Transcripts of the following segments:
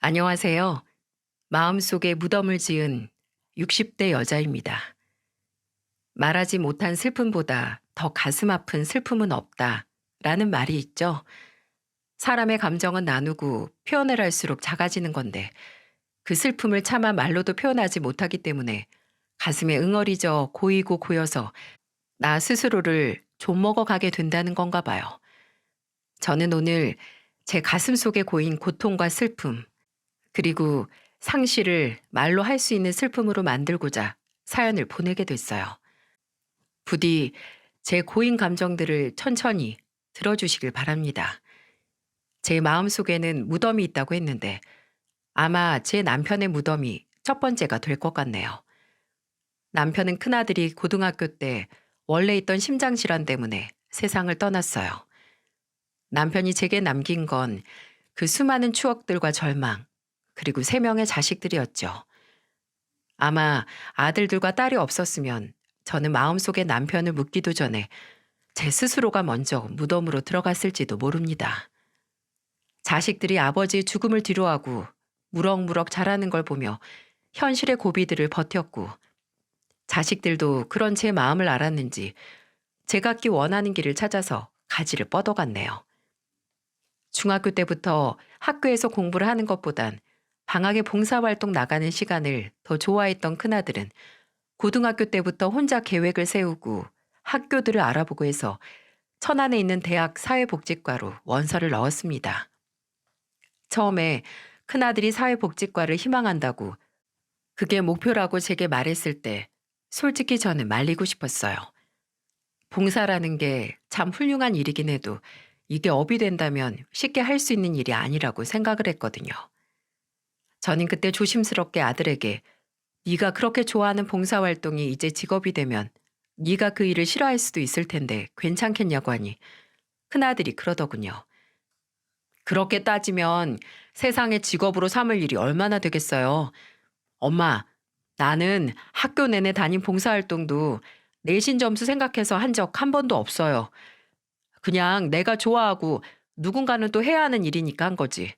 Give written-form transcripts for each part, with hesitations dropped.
안녕하세요. 마음속에 무덤을 지은 60대 여자입니다. 말하지 못한 슬픔보다 더 가슴 아픈 슬픔은 없다. 라는 말이 있죠. 사람의 감정은 나누고 표현을 할수록 작아지는 건데 그 슬픔을 차마 말로도 표현하지 못하기 때문에 가슴에 응어리져 고이고 고여서 나 스스로를 좀먹어 가게 된다는 건가 봐요. 저는 오늘 제 가슴 속에 고인 고통과 슬픔, 그리고 상실을 말로 할 수 있는 슬픔으로 만들고자 사연을 보내게 됐어요. 부디 제 고인 감정들을 천천히 들어주시길 바랍니다. 제 마음속에는 무덤이 있다고 했는데 아마 제 남편의 무덤이 첫 번째가 될 것 같네요. 남편은 큰아들이 고등학교 때 원래 있던 심장질환 때문에 세상을 떠났어요. 남편이 제게 남긴 건 그 수많은 추억들과 절망, 그리고 3명의 자식들이었죠. 아마 아들들과 딸이 없었으면 저는 마음속에 남편을 묻기도 전에 제 스스로가 먼저 무덤으로 들어갔을지도 모릅니다. 자식들이 아버지의 죽음을 뒤로하고 무럭무럭 자라는 걸 보며 현실의 고비들을 버텼고, 자식들도 그런 제 마음을 알았는지 제가 원하는 길을 찾아서 가지를 뻗어갔네요. 중학교 때부터 학교에서 공부를 하는 것보단 방학에 봉사활동 나가는 시간을 더 좋아했던 큰아들은 고등학교 때부터 혼자 계획을 세우고 학교들을 알아보고 해서 천안에 있는 대학 사회복지과로 원서를 넣었습니다. 처음에 큰아들이 사회복지과를 희망한다고, 그게 목표라고 제게 말했을 때 솔직히 저는 말리고 싶었어요. 봉사라는 게 참 훌륭한 일이긴 해도 이게 업이 된다면 쉽게 할 수 있는 일이 아니라고 생각을 했거든요. 저는 그때 조심스럽게 아들에게 네가 그렇게 좋아하는 봉사활동이 이제 직업이 되면 네가 그 일을 싫어할 수도 있을 텐데 괜찮겠냐고 하니 큰아들이 그러더군요. 그렇게 따지면 세상에 직업으로 삼을 일이 얼마나 되겠어요. 엄마, 나는 학교 내내 다닌 봉사활동도 내신 점수 생각해서 한 적 한 번도 없어요. 그냥 내가 좋아하고 누군가는 또 해야 하는 일이니까 한 거지.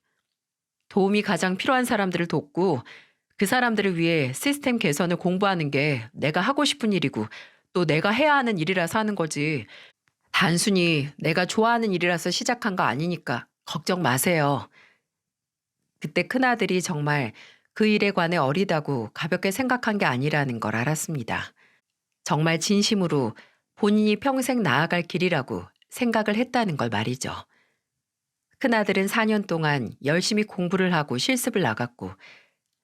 도움이 가장 필요한 사람들을 돕고 그 사람들을 위해 시스템 개선을 공부하는 게 내가 하고 싶은 일이고 또 내가 해야 하는 일이라서 하는 거지. 단순히 내가 좋아하는 일이라서 시작한 거 아니니까 걱정 마세요. 그때 큰아들이 정말 그 일에 관해 어리다고 가볍게 생각한 게 아니라는 걸 알았습니다. 정말 진심으로 본인이 평생 나아갈 길이라고 생각을 했다는 걸 말이죠. 큰아들은 4년 동안 열심히 공부를 하고 실습을 나갔고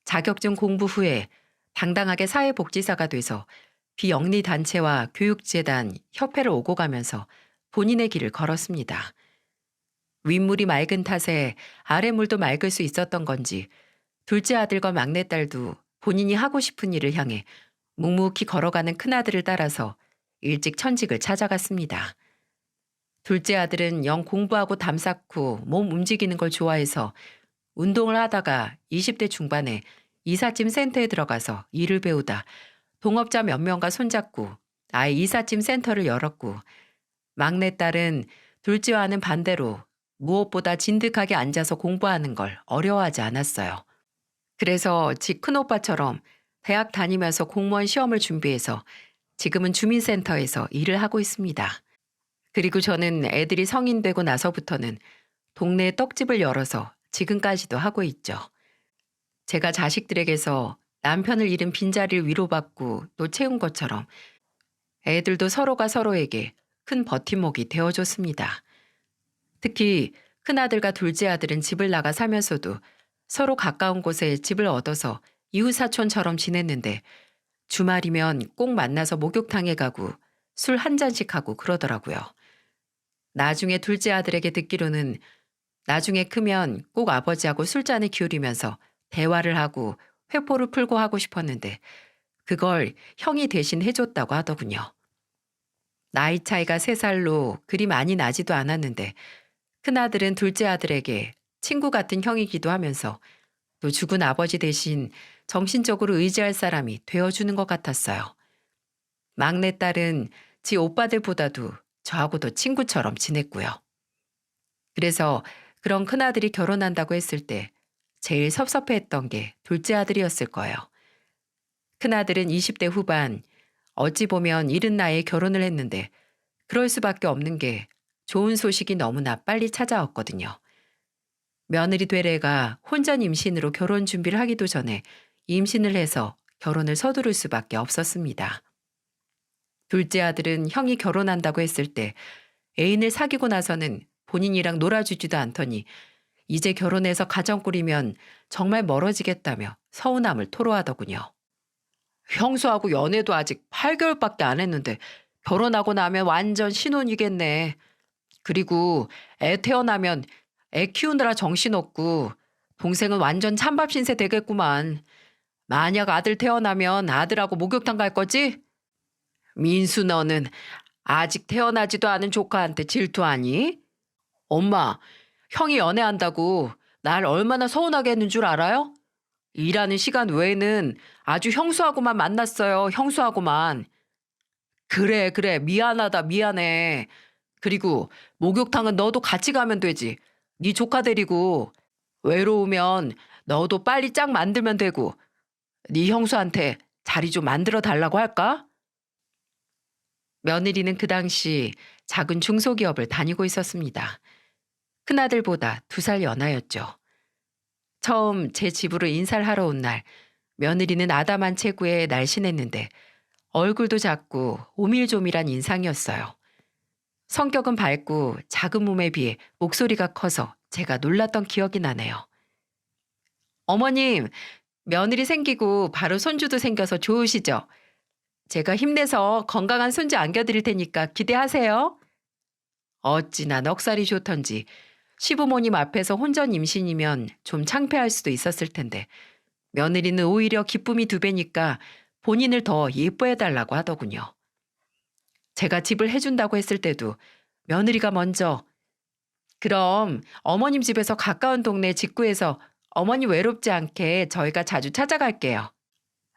자격증 공부 후에 당당하게 사회복지사가 돼서 비영리 단체와 교육재단, 협회를 오고 가면서 본인의 길을 걸었습니다. 윗물이 맑은 탓에 아랫물도 맑을 수 있었던 건지 둘째 아들과 막내딸도 본인이 하고 싶은 일을 향해 묵묵히 걸어가는 큰아들을 따라서 일찍 천직을 찾아갔습니다. 둘째 아들은 영 공부하고 담 쌓고 몸 움직이는 걸 좋아해서 운동을 하다가 20대 중반에 이삿짐 센터에 들어가서 일을 배우다 동업자 몇 명과 손잡고 아예 이삿짐 센터를 열었고, 막내딸은 둘째와는 반대로 무엇보다 진득하게 앉아서 공부하는 걸 어려워하지 않았어요. 그래서 지 큰오빠처럼 대학 다니면서 공무원 시험을 준비해서 지금은 주민센터에서 일을 하고 있습니다. 그리고 저는 애들이 성인 되고 나서부터는 동네에 떡집을 열어서 지금까지도 하고 있죠. 제가 자식들에게서 남편을 잃은 빈자리를 위로받고 또 채운 것처럼 애들도 서로가 서로에게 큰 버팀목이 되어줬습니다. 특히 큰아들과 둘째 아들은 집을 나가 살면서도 서로 가까운 곳에 집을 얻어서 이웃사촌처럼 지냈는데 주말이면 꼭 만나서 목욕탕에 가고 술 한 잔씩 하고 그러더라고요. 나중에 둘째 아들에게 듣기로는 나중에 크면 꼭 아버지하고 술잔을 기울이면서 대화를 하고 회포를 풀고 하고 싶었는데 그걸 형이 대신 해줬다고 하더군요. 나이 차이가 3살로 그리 많이 나지도 않았는데 큰아들은 둘째 아들에게 친구 같은 형이기도 하면서 또 죽은 아버지 대신 정신적으로 의지할 사람이 되어주는 것 같았어요. 막내딸은 지 오빠들보다도 저하고 더 친구처럼 지냈고요. 그래서 그런 큰아들이 결혼한다고 했을 때 제일 섭섭해했던 게 둘째 아들이었을 거예요. 큰아들은 20대 후반, 어찌 보면 이른 나이에 결혼을 했는데 그럴 수밖에 없는 게 좋은 소식이 너무나 빨리 찾아왔거든요. 며느리 되레가 혼전 임신으로 결혼 준비를 하기도 전에 임신을 해서 결혼을 서두를 수밖에 없었습니다. 둘째 아들은 형이 결혼한다고 했을 때 애인을 사귀고 나서는 본인이랑 놀아주지도 않더니 이제 결혼해서 가정 꾸리면 정말 멀어지겠다며 서운함을 토로하더군요. 형수하고 연애도 아직 8개월밖에 안 했는데 결혼하고 나면 완전 신혼이겠네. 그리고 애 태어나면 애 키우느라 정신없고 동생은 완전 찬밥 신세 되겠구만. 만약 아들 태어나면 아들하고 목욕탕 갈 거지? 민수 너는 아직 태어나지도 않은 조카한테 질투하니? 엄마, 형이 연애한다고 날 얼마나 서운하게 했는 줄 알아요? 일하는 시간 외에는 아주 형수하고만 만났어요. 형수하고만. 그래, 그래. 미안하다, 미안해. 그리고 목욕탕은 너도 같이 가면 되지. 네 조카 데리고. 외로우면 너도 빨리 짝 만들면 되고. 네 형수한테 자리 좀 만들어 달라고 할까? 며느리는 그 당시 작은 중소기업을 다니고 있었습니다. 큰아들보다 2살 연하였죠. 처음 제 집으로 인사를 하러 온 날, 며느리는 아담한 체구에 날씬했는데 얼굴도 작고 오밀조밀한 인상이었어요. 성격은 밝고 작은 몸에 비해 목소리가 커서 제가 놀랐던 기억이 나네요. 어머님, 며느리 생기고 바로 손주도 생겨서 좋으시죠? 제가 힘내서 건강한 손주 안겨드릴 테니까 기대하세요. 어찌나 넉살이 좋던지 시부모님 앞에서 혼전 임신이면 좀 창피할 수도 있었을 텐데 며느리는 오히려 기쁨이 2배니까 본인을 더 예뻐해달라고 하더군요. 제가 집을 해준다고 했을 때도 며느리가 먼저 그럼 어머님 집에서 가까운 동네 직구해서 어머니 외롭지 않게 저희가 자주 찾아갈게요.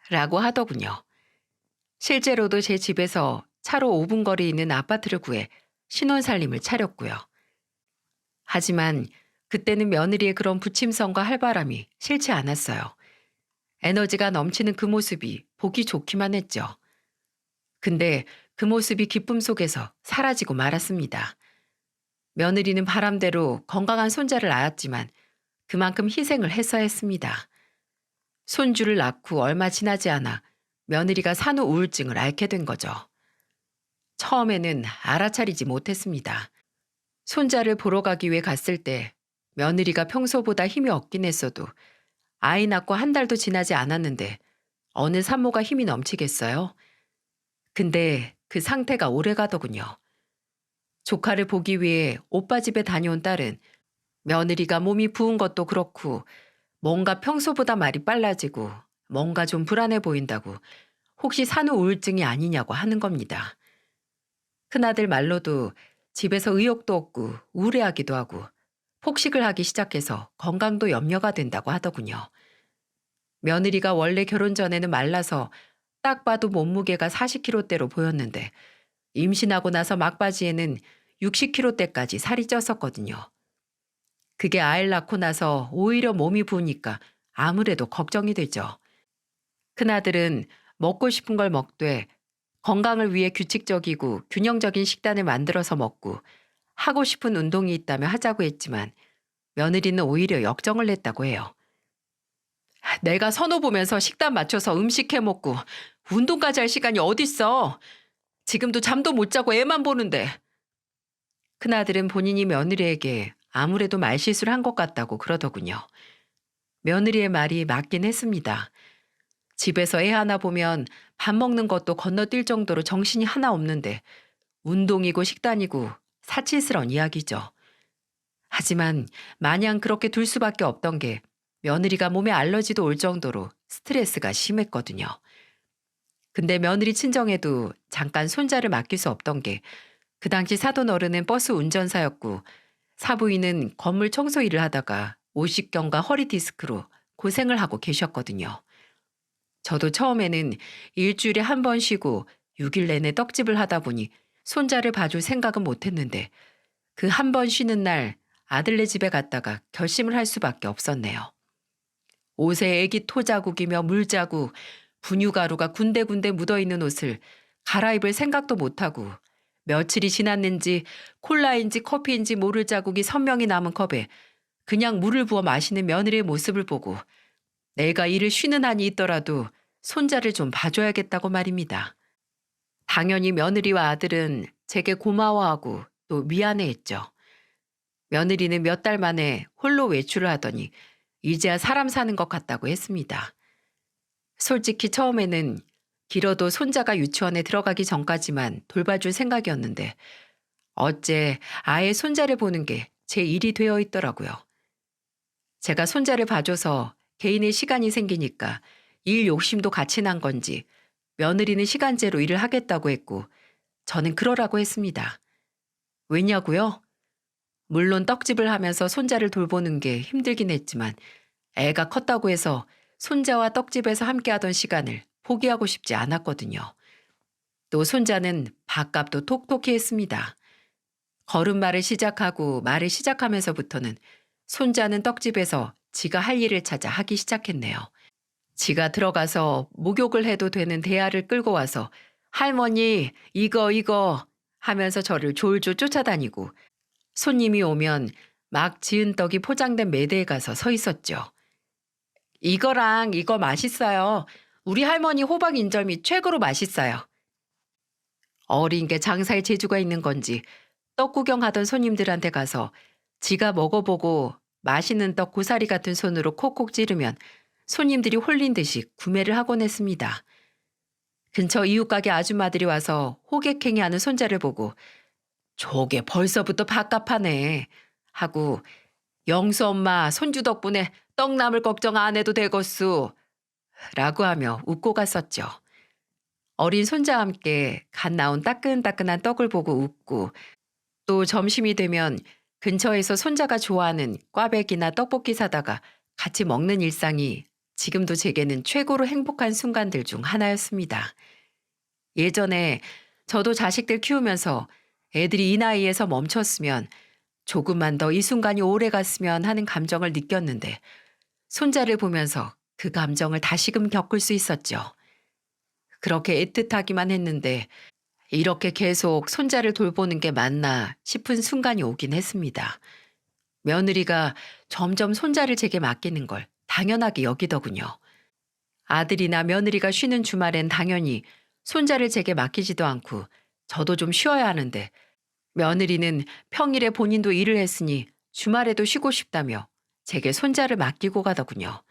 라고 하더군요. 실제로도 제 집에서 차로 5분 거리에 있는 아파트를 구해 신혼살림을 차렸고요. 하지만 그때는 며느리의 그런 부침성과 활발함이 싫지 않았어요. 에너지가 넘치는 그 모습이 보기 좋기만 했죠. 근데 그 모습이 기쁨 속에서 사라지고 말았습니다. 며느리는 바람대로 건강한 손자를 낳았지만 그만큼 희생을 했어야 했습니다. 손주를 낳고 얼마 지나지 않아 며느리가 산후 우울증을 앓게 된 거죠. 처음에는 알아차리지 못했습니다. 손자를 보러 가기 위해 갔을 때 며느리가 평소보다 힘이 없긴 했어도 아이 낳고 1달도 지나지 않았는데 어느 산모가 힘이 넘치겠어요? 근데 그 상태가 오래 가더군요. 조카를 보기 위해 오빠 집에 다녀온 딸은 며느리가 몸이 부은 것도 그렇고 뭔가 평소보다 말이 빨라지고 뭔가 좀 불안해 보인다고 혹시 산후 우울증이 아니냐고 하는 겁니다. 큰아들 말로도 집에서 의욕도 없고 우울해하기도 하고 폭식을 하기 시작해서 건강도 염려가 된다고 하더군요. 며느리가 원래 결혼 전에는 말라서 딱 봐도 몸무게가 40kg대로 보였는데 임신하고 나서 막바지에는 60kg대까지 살이 쪘었거든요. 그게 아이를 낳고 나서 오히려 몸이 부으니까 아무래도 걱정이 되죠. 큰아들은 먹고 싶은 걸 먹되 건강을 위해 규칙적이고 균형적인 식단을 만들어서 먹고 하고 싶은 운동이 있다면 하자고 했지만 며느리는 오히려 역정을 냈다고 해요. 내가 선호 보면서 식단 맞춰서 음식 해 먹고 운동까지 할 시간이 어딨어. 지금도 잠도 못 자고 애만 보는데. 큰아들은 본인이 며느리에게 아무래도 말실수를 한 것 같다고 그러더군요. 며느리의 말이 맞긴 했습니다. 집에서 애 하나 보면 밥 먹는 것도 건너뛸 정도로 정신이 하나 없는데 운동이고 식단이고 사치스러운 이야기죠. 하지만 마냥 그렇게 둘 수밖에 없던 게 며느리가 몸에 알러지도 올 정도로 스트레스가 심했거든요. 근데 며느리 친정에도 잠깐 손자를 맡길 수 없던 게 그 당시 사돈 어른은 버스 운전사였고 사부인은 건물 청소 일을 하다가 오십경과 허리 디스크로 고생을 하고 계셨거든요. 저도 처음에는 일주일에 1번 쉬고 6일 내내 떡집을 하다 보니 손자를 봐줄 생각은 못했는데 그 1번 쉬는 날 아들네 집에 갔다가 결심을 할 수밖에 없었네요. 옷에 애기 토자국이며 물자국, 분유가루가 군데군데 묻어있는 옷을 갈아입을 생각도 못하고 며칠이 지났는지 콜라인지 커피인지 모를 자국이 선명히 남은 컵에 그냥 물을 부어 마시는 며느리의 모습을 보고 내가 일을 쉬는 한이 있더라도 손자를 좀 봐줘야겠다고 말입니다. 당연히 며느리와 아들은 제게 고마워하고 또 미안해했죠. 며느리는 몇 달 만에 홀로 외출을 하더니 이제야 사람 사는 것 같다고 했습니다. 솔직히 처음에는 길어도 손자가 유치원에 들어가기 전까지만 돌봐줄 생각이었는데 어째 아예 손자를 보는 게 제 일이 되어 있더라고요. 제가 손자를 봐줘서 개인의 시간이 생기니까 일 욕심도 같이 난 건지 며느리는 시간제로 일을 하겠다고 했고 저는 그러라고 했습니다. 왜냐고요? 물론 떡집을 하면서 손자를 돌보는 게 힘들긴 했지만 애가 컸다고 해서 손자와 떡집에서 함께하던 시간을 포기하고 싶지 않았거든요. 또 손자는 밥값도 톡톡히 했습니다. 걸음마를 시작하고 말을 시작하면서부터는 손자는 떡집에서 지가 할 일을 찾아 하기 시작했네요. 지가 들어가서 목욕을 해도 되는 대야를 끌고 와서 할머니 이거 하면서 저를 졸졸 쫓아다니고 손님이 오면 막 지은 떡이 포장된 매대에 가서 서 있었죠. 이거랑 이거 맛있어요. 우리 할머니 호박 인절미 최고로 맛있어요. 어린 게 장사에 재주가 있는 건지 떡 구경하던 손님들한테 가서 지가 먹어보고 맛있는 떡 고사리 같은 손으로 콕콕 찌르면 손님들이 홀린 듯이 구매를 하곤 했습니다. 근처 이웃가게 아줌마들이 와서 호객행위하는 손자를 보고 저게 벌써부터 밥값하네 하고 영수 엄마 손주 덕분에 떡 남을 걱정 안 해도 되겠수 라고 하며 웃고 갔었죠. 어린 손자와 함께 갓 나온 따끈따끈한 떡을 보고 웃고 또 점심이 되면 근처에서 손자가 좋아하는 꽈배기나 떡볶이 사다가 같이 먹는 일상이 지금도 제게는 최고로 행복한 순간들 중 하나였습니다. 예전에 저도 자식들 키우면서 애들이 이 나이에서 멈췄으면 조금만 더 이 순간이 오래 갔으면 하는 감정을 느꼈는데 손자를 보면서 그 감정을 다시금 겪을 수 있었죠. 그렇게 애틋하기만 했는데 이렇게 계속 손자를 돌보는 게 맞나 싶은 순간이 오긴 했습니다. 며느리가 점점 손자를 제게 맡기는 걸 당연하게 여기더군요. 아들이나 며느리가 쉬는 주말엔 당연히 손자를 제게 맡기지도 않고 저도 좀 쉬어야 하는데 며느리는 평일에 본인도 일을 했으니 주말에도 쉬고 싶다며 제게 손자를 맡기고 가더군요.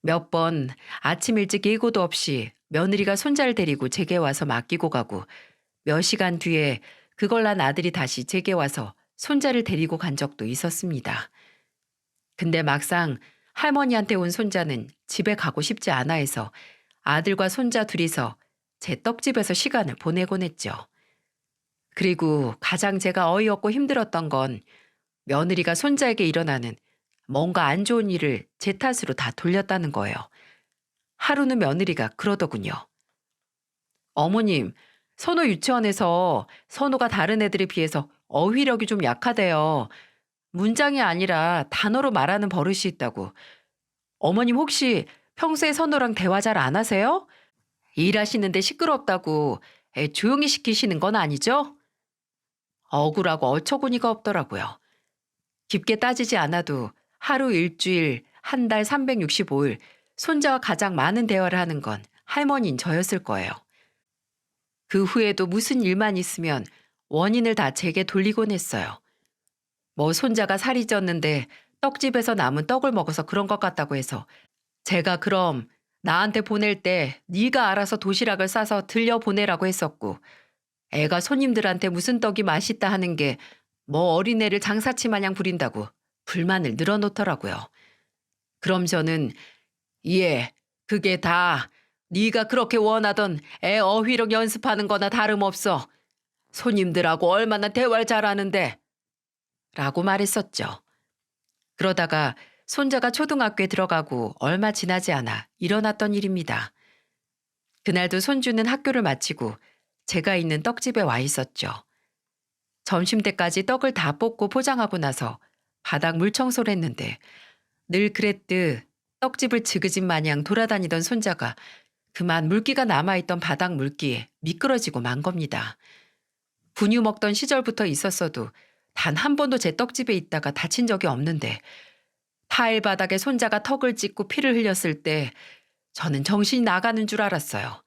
몇 번 아침 일찍 예고도 없이 며느리가 손자를 데리고 제게 와서 맡기고 가고 몇 시간 뒤에 그걸 난 아들이 다시 제게 와서 손자를 데리고 간 적도 있었습니다. 근데 막상 할머니한테 온 손자는 집에 가고 싶지 않아 해서 아들과 손자 둘이서 제 떡집에서 시간을 보내곤 했죠. 그리고 가장 제가 어이없고 힘들었던 건 며느리가 손자에게 일어나는 뭔가 안 좋은 일을 제 탓으로 다 돌렸다는 거예요. 하루는 며느리가 그러더군요. 어머님, 선호 유치원에서 선호가 다른 애들에 비해서 어휘력이 좀 약하대요. 문장이 아니라 단어로 말하는 버릇이 있다고. 어머님 혹시 평소에 선호랑 대화 잘 안 하세요? 일하시는데 시끄럽다고 애 조용히 시키시는 건 아니죠? 억울하고 어처구니가 없더라고요. 깊게 따지지 않아도 하루 일주일 한 달 365일 손자와 가장 많은 대화를 하는 건 할머니인 저였을 거예요. 그 후에도 무슨 일만 있으면 원인을 다 제게 돌리곤 했어요. 뭐 손자가 살이 쪘는데 떡집에서 남은 떡을 먹어서 그런 것 같다고 해서 제가 그럼 나한테 보낼 때 네가 알아서 도시락을 싸서 들려보내라고 했었고 애가 손님들한테 무슨 떡이 맛있다 하는 게 뭐 어린애를 장사치 마냥 부린다고 불만을 늘어놓더라고요. 그럼 저는 예, 그게 다 네가 그렇게 원하던 애 어휘력 연습하는 거나 다름없어. 손님들하고 얼마나 대화를 잘하는데 라고 말했었죠. 그러다가 손자가 초등학교에 들어가고 얼마 지나지 않아 일어났던 일입니다. 그날도 손주는 학교를 마치고 제가 있는 떡집에 와 있었죠. 점심때까지 떡을 다 볶고 포장하고 나서 바닥 물 청소를 했는데 늘 그랬듯 떡집을 지그진 마냥 돌아다니던 손자가 그만 물기가 남아있던 바닥 물기에 미끄러지고 만 겁니다. 분유 먹던 시절부터 있었어도 단 한 번도 제 떡집에 있다가 다친 적이 없는데 타일 바닥에 손자가 턱을 찢고 피를 흘렸을 때 저는 정신이 나가는 줄 알았어요.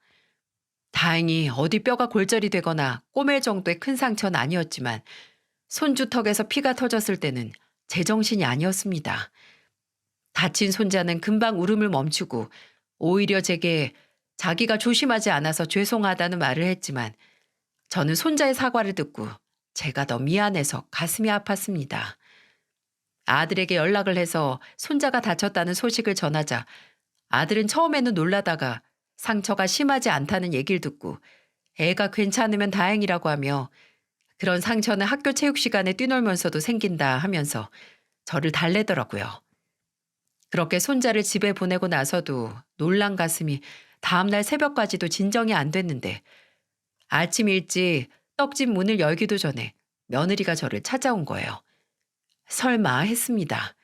다행히 어디 뼈가 골절이 되거나 꼬맬 정도의 큰 상처는 아니었지만 손주 턱에서 피가 터졌을 때는 제정신이 아니었습니다. 다친 손자는 금방 울음을 멈추고 오히려 제게 자기가 조심하지 않아서 죄송하다는 말을 했지만 저는 손자의 사과를 듣고 제가 더 미안해서 가슴이 아팠습니다. 아들에게 연락을 해서 손자가 다쳤다는 소식을 전하자 아들은 처음에는 놀라다가 상처가 심하지 않다는 얘기를 듣고 애가 괜찮으면 다행이라고 하며 그런 상처는 학교 체육 시간에 뛰놀면서도 생긴다 하면서 저를 달래더라고요. 그렇게 손자를 집에 보내고 나서도 놀란 가슴이 다음날 새벽까지도 진정이 안 됐는데 아침 일찍 떡집 문을 열기도 전에 며느리가 저를 찾아온 거예요. 설마 했습니다.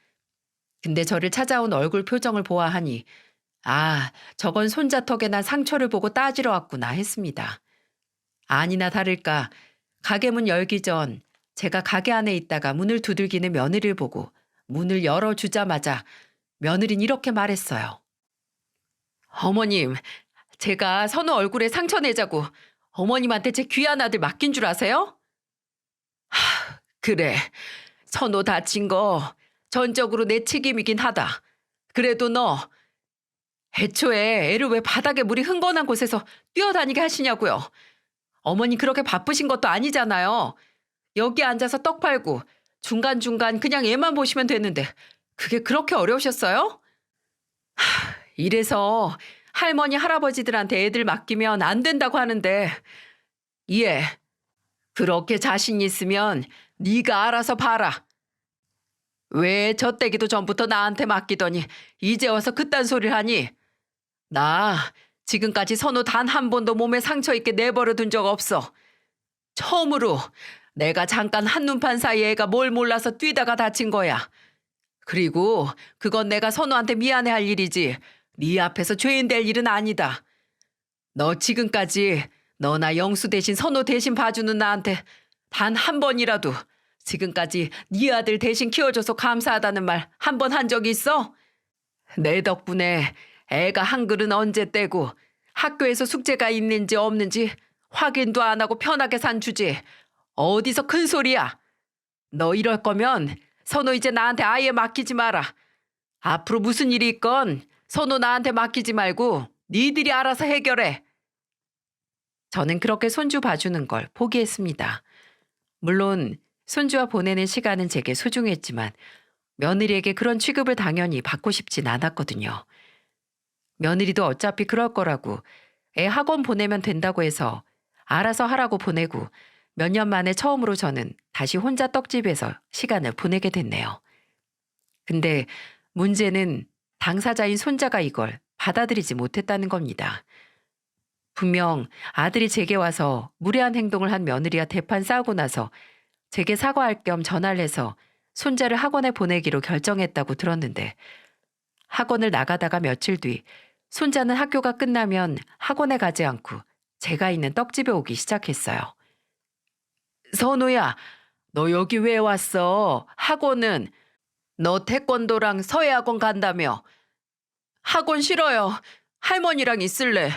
근데 저를 찾아온 얼굴 표정을 보아하니 아, 저건 손자 턱에 난 상처를 보고 따지러 왔구나 했습니다. 아니나 다를까 가게 문 열기 전 제가 가게 안에 있다가 문을 두들기는 며느리를 보고 문을 열어주자마자 며느리는 이렇게 말했어요. 어머님, 제가 선우 얼굴에 상처 내자고 어머님한테 제 귀한 아들 맡긴 줄 아세요? 그래, 선우 다친 거 전적으로 내 책임이긴 하다. 그래도 너 애초에 애를 왜 바닥에 물이 흥건한 곳에서 뛰어다니게 하시냐고요. 어머니 그렇게 바쁘신 것도 아니잖아요. 여기 앉아서 떡 팔고 중간중간 그냥 애만 보시면 되는데 그게 그렇게 어려우셨어요? 이래서 할머니 할아버지들한테 애들 맡기면 안 된다고 하는데 예, 그렇게 자신 있으면 네가 알아서 봐라. 왜 젖대기도 전부터 나한테 맡기더니 이제 와서 그딴 소리를 하니? 나 지금까지 선우 단 한 번도 몸에 상처 있게 내버려 둔 적 없어. 처음으로 내가 잠깐 한눈판 사이에 애가 뭘 몰라서 뛰다가 다친 거야. 그리고 그건 내가 선우한테 미안해할 일이지 네 앞에서 죄인 될 일은 아니다. 너 지금까지 너나 영수 대신 선우 대신 봐주는 나한테 단 한 번이라도 지금까지 네 아들 대신 키워줘서 감사하다는 말 한 번 한 적이 있어? 내 덕분에 애가 한글은 언제 떼고 학교에서 숙제가 있는지 없는지 확인도 안 하고 편하게 산 주제 어디서 큰 소리야? 너 이럴 거면 선우 이제 나한테 아예 맡기지 마라. 앞으로 무슨 일이 있건 선우 나한테 맡기지 말고 니들이 알아서 해결해. 저는 그렇게 손주 봐주는 걸 포기했습니다. 물론 손주와 보내는 시간은 제게 소중했지만 며느리에게 그런 취급을 당연히 받고 싶진 않았거든요. 며느리도 어차피 그럴 거라고 애 학원 보내면 된다고 해서 알아서 하라고 보내고 몇 년 만에 처음으로 저는 다시 혼자 떡집에서 시간을 보내게 됐네요. 근데 문제는 당사자인 손자가 이걸 받아들이지 못했다는 겁니다. 분명 아들이 제게 와서 무례한 행동을 한 며느리와 대판 싸우고 나서 제게 사과할 겸 전화를 해서 손자를 학원에 보내기로 결정했다고 들었는데 학원을 나가다가 며칠 뒤 손자는 학교가 끝나면 학원에 가지 않고 제가 있는 떡집에 오기 시작했어요. 선우야, 너 여기 왜 왔어? 학원은 너 태권도랑 서예학원 간다며. 학원 싫어요. 할머니랑 있을래.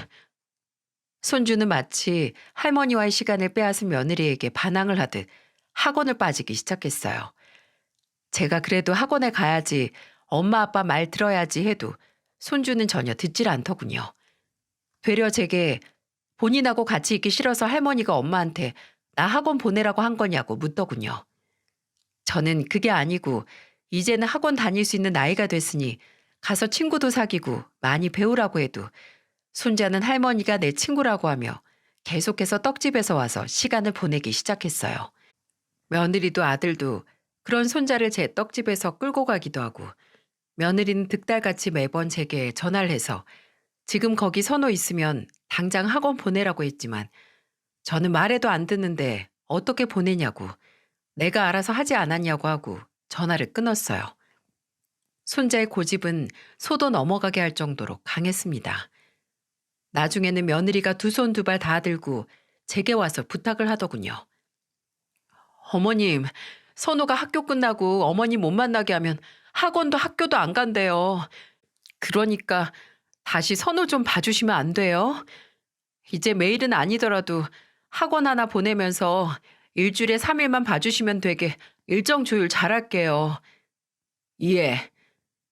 손주는 마치 할머니와의 시간을 빼앗은 며느리에게 반항을 하듯 학원을 빠지기 시작했어요. 제가 그래도 학원에 가야지, 엄마 아빠 말 들어야지 해도 손주는 전혀 듣질 않더군요. 되려 제게 본인하고 같이 있기 싫어서 할머니가 엄마한테 나 학원 보내라고 한 거냐고 묻더군요. 저는 그게 아니고 이제는 학원 다닐 수 있는 나이가 됐으니 가서 친구도 사귀고 많이 배우라고 해도 손자는 할머니가 내 친구라고 하며 계속해서 떡집에서 와서 시간을 보내기 시작했어요. 며느리도 아들도 그런 손자를 제 떡집에서 끌고 가기도 하고 며느리는 득달같이 매번 제게 전화를 해서 지금 거기 선호 있으면 당장 학원 보내라고 했지만 저는 말해도 안 듣는데 어떻게 보내냐고 내가 알아서 하지 않았냐고 하고 전화를 끊었어요. 손자의 고집은 소도 넘어가게 할 정도로 강했습니다. 나중에는 며느리가 두 손 두 발 다 들고 제게 와서 부탁을 하더군요. 어머님, 선호가 학교 끝나고 어머니 못 만나게 하면 학원도 학교도 안 간대요. 그러니까 다시 선호 좀 봐주시면 안 돼요? 이제 매일은 아니더라도 학원 하나 보내면서 일주일에 3일만 봐주시면 되게 일정 조율 잘할게요. 예,